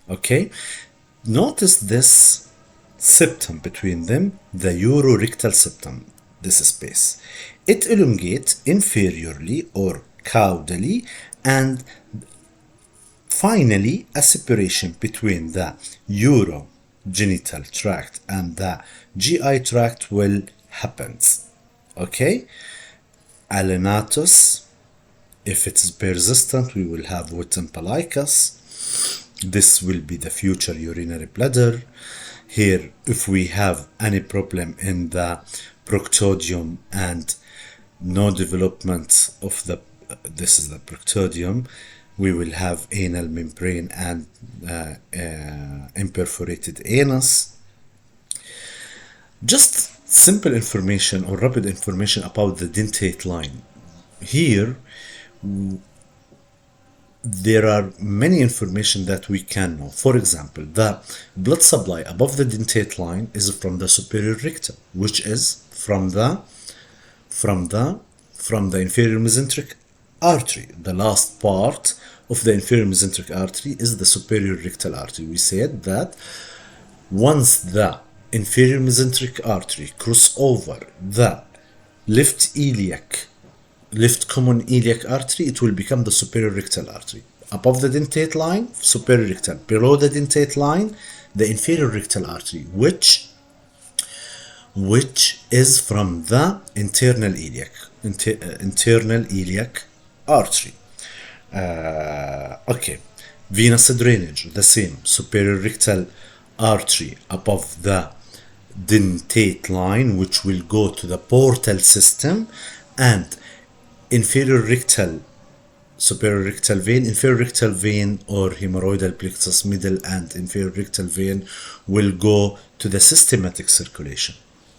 Okay, notice this septum between them, the urorectal septum, this space. It elongates inferiorly or caudally, and finally a separation between the urogenital tract and the GI tract will happen. Okay, alanatus, if it's persistent, we will have wet umbilicus. This will be the future urinary bladder. Here, if we have any problem in the proctodium and no development of the, this is the proctodium, we will have anal membrane and imperforated anus. Just simple information or rapid information about the dentate line. Here, there are many information that we can know. For example, the blood supply above the dentate line is from the superior rectum, which is from the inferior mesenteric artery. The last part of the inferior mesenteric artery is the superior rectal artery. We said that once the inferior mesenteric artery cross over the left common iliac artery, it will become the superior rectal artery. Above the dentate line, superior rectal. Below the dentate line, the inferior rectal artery, which is from the internal iliac artery. Okay, venous drainage, the same. Superior rectal artery above the dentate line, which will go to the portal system, and inferior rectal, superior rectal vein, inferior rectal vein or hemorrhoidal plexus middle and inferior rectal vein will go to the systematic circulation.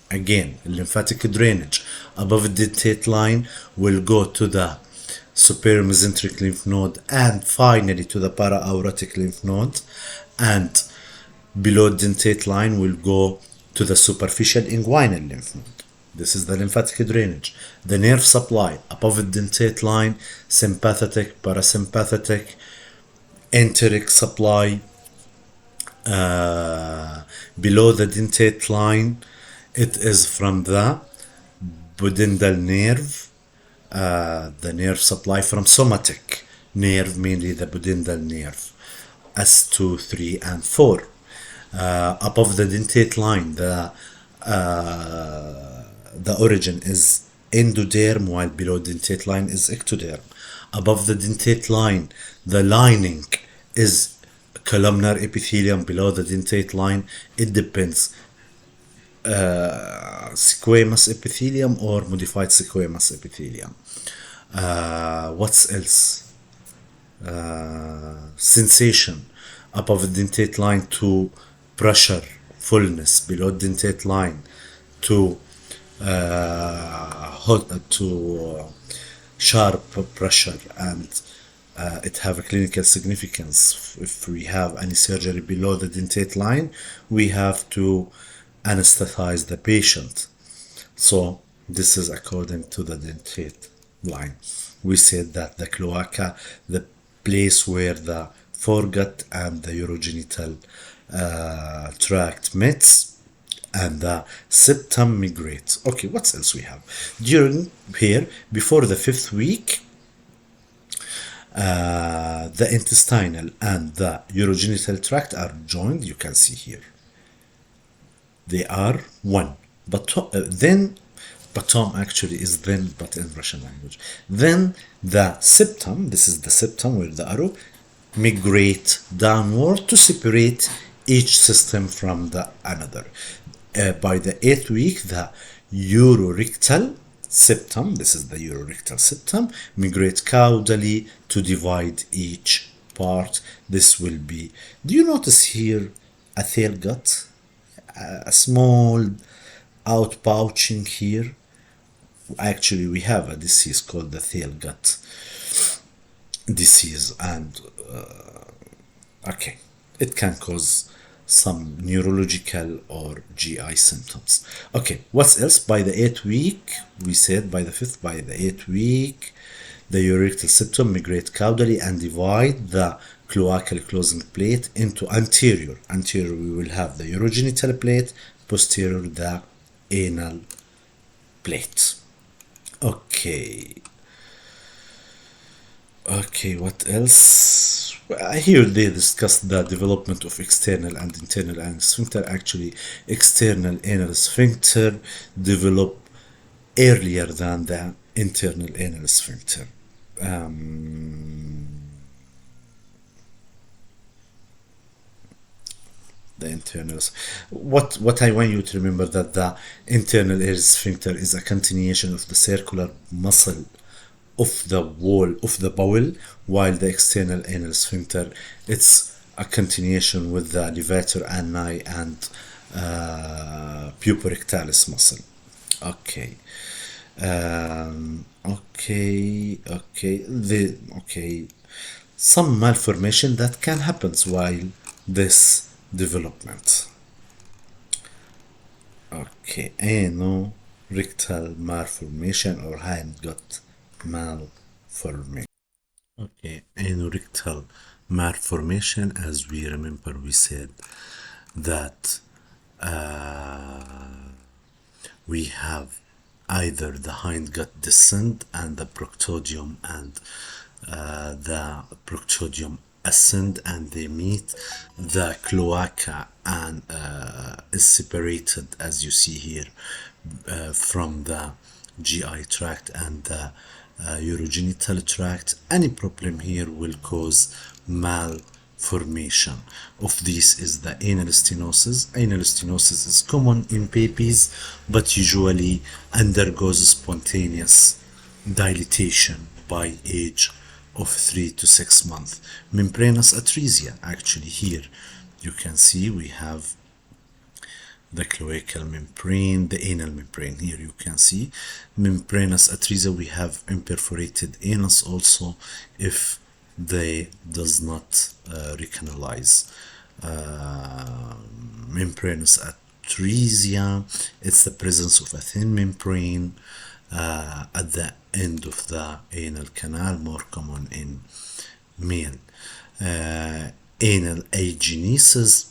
Again, lymphatic drainage above the dentate line will go to the superior mesenteric lymph node and finally to the para-aortic lymph node, and below dentate line will go to the superficial inguinal lymph node. This is the lymphatic drainage. The nerve supply above the dentate line, sympathetic, parasympathetic, enteric supply. Below the dentate line, it is from the pudendal nerve, the nerve supply from somatic nerve, mainly the pudendal nerve, S2, 3, and 4. Above the dentate line, the origin is endoderm, while below dentate line is ectoderm. Above the dentate line, the lining is columnar epithelium. Below the dentate line, it depends, squamous epithelium or modified squamous epithelium. What's else? Sensation above the dentate line to pressure, fullness. Below dentate line to sharp pressure, and it have a clinical significance. If we have any surgery below the dentate line, we have to anesthetize the patient. So this is according to the dentate line. We said that the cloaca, the place where the foregut and the urogenital tract meets, and the septum migrates. Okay, what else we have? During here, before the 5th week, the intestinal and the urogenital tract are joined. You can see here. They are one. But then, batom actually is then, but in Russian language. Then the septum, this is the septum where the arrow, migrate downward to separate each system from the another. By the 8th week, the urorectal septum, this is the urorectal septum, migrate caudally to divide each part. This will be, do you notice here a tail gut? A small outpouching here. Actually, we have a disease called the tail gut disease, and okay, it can cause some neurological or GI symptoms. Okay, what's else? By the 8th week, we said by the 5th, by the 8th week, the urethral septum migrate caudally and divide the cloacal closing plate into anterior. Anterior, we will have the urogenital plate, posterior, the anal plate. Okay. Okay, what else? Here they discuss the development of external and internal anal sphincter. Actually, external anal sphincter develop earlier than the internal anal sphincter. The internals. What I want you to remember that the internal air sphincter is a continuation of the circular muscle of the wall of the bowel, while the external anal sphincter it's a continuation with the levator ani and puborectalis muscle. Okay. Okay. Some malformation that can happen while this development. Okay, rectal malformation or hindgut malformation. Okay, anorectal malformation, as we remember, we said that we have either the hindgut descent and the proctodium and the proctodium ascend, and they meet the cloaca and is separated, as you see here, from the GI tract and the urogenital tract. Any problem here will cause malformation. Of this is the anal stenosis. Anal stenosis is common in babies, but usually undergoes spontaneous dilatation by age of 3 to 6 months. Membranous atresia, actually here you can see we have the cloacal membrane, the anal membrane. Here you can see membranous atresia. We have imperforated anus also if they does not recanalize. Membranous atresia, it's the presence of a thin membrane at the end of the anal canal, more common in male. Anal agenesis,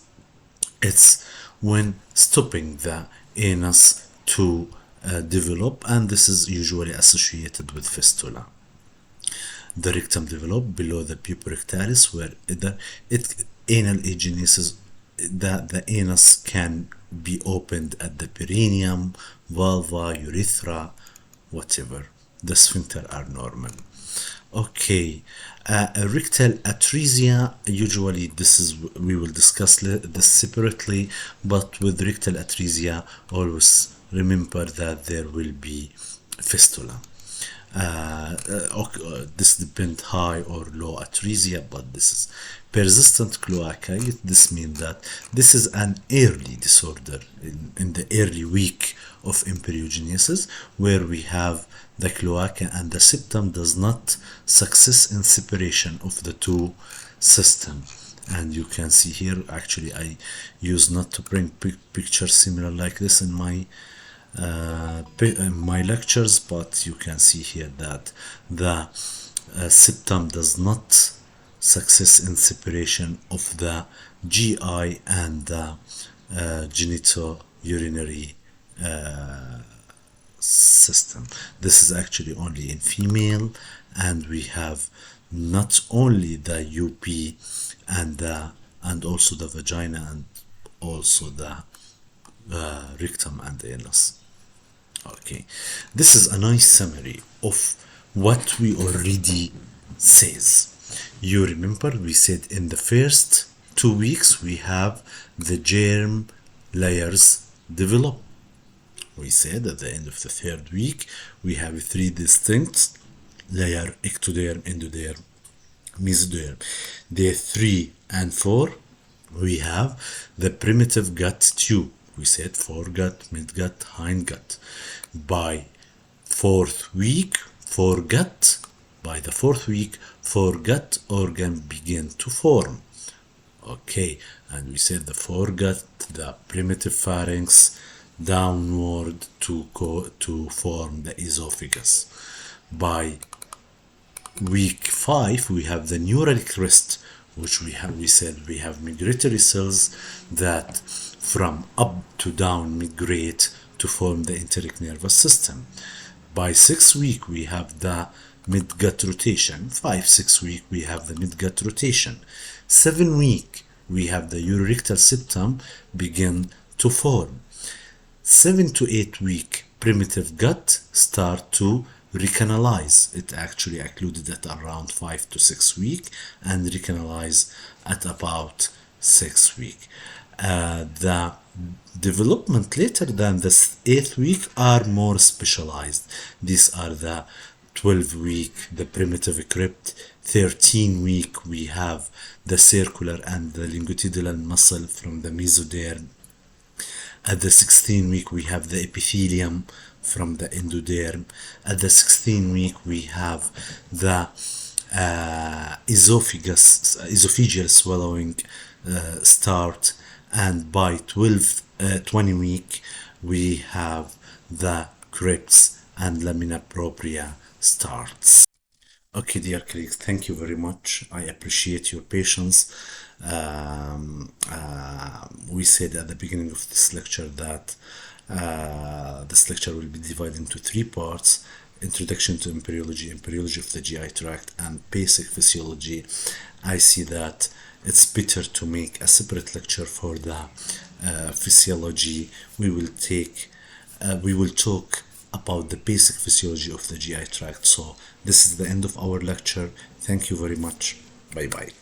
it's when stopping the anus to develop, and this is usually associated with fistula. The rectum develop below the puborectalis, where anal agenesis, the anus can be opened at the perineum, vulva, urethra, whatever. The sphincter are normal. Okay, rectal atresia, usually this is, we will discuss this separately, but with rectal atresia always remember that there will be fistula. This depends high or low atresia, but this is persistent cloaca. This means that this is an early disorder in the early week of embryogenesis, where we have the cloaca and the septum does not success in separation of the two systems. And you can see here, actually I use not to bring pictures similar like this in my lectures, but you can see here that the septum does not success in separation of the GI and the genitourinary system. This is actually only in female, and we have not only the UP and also the vagina and also the rectum and anus. Okay, this is a nice summary of what we already says. You remember we said in the first 2 weeks we have the germ layers develop. We said at the end of the 3rd week we have 3 distinct layer: ectoderm, endoderm, mesoderm. Day 3 and 4 we have the primitive gut tube. We said foregut, midgut, hindgut. By 4th week, foregut. By the 4th week, foregut organ begin to form. Okay, and we said the foregut, the primitive pharynx, downward to form the esophagus. By week 5 we have the neural crest, which we said we have migratory cells that from up to down migrate to form the enteric nervous system. By 6 week we have the mid-gut rotation. 5-6 week we have the mid-gut rotation. 7 week we have the urorectal septum begin to form. 7 to 8 week primitive gut start to recanalize. It actually occluded at around 5 to 6 week and recanalize at about 6 week. The development later than the 8th week are more specialized. These are the 12 week, the primitive crypt. 13 week we have the circular and the longitudinal muscle from the mesoderm. At the 16th week we have the epithelium from the endoderm. At the 16th week we have the esophageal swallowing start, and by 20 week we have the crypts and lamina propria starts. Okay, dear colleagues, thank you very much. I appreciate your patience. We said at the beginning of this lecture that this lecture will be divided into 3 parts: introduction to embryology, embryology of the GI tract, and basic physiology. I see that it's better to make a separate lecture for the physiology. We will talk about the basic physiology of the GI tract. So this is the end of our lecture. Thank you very much. Bye bye.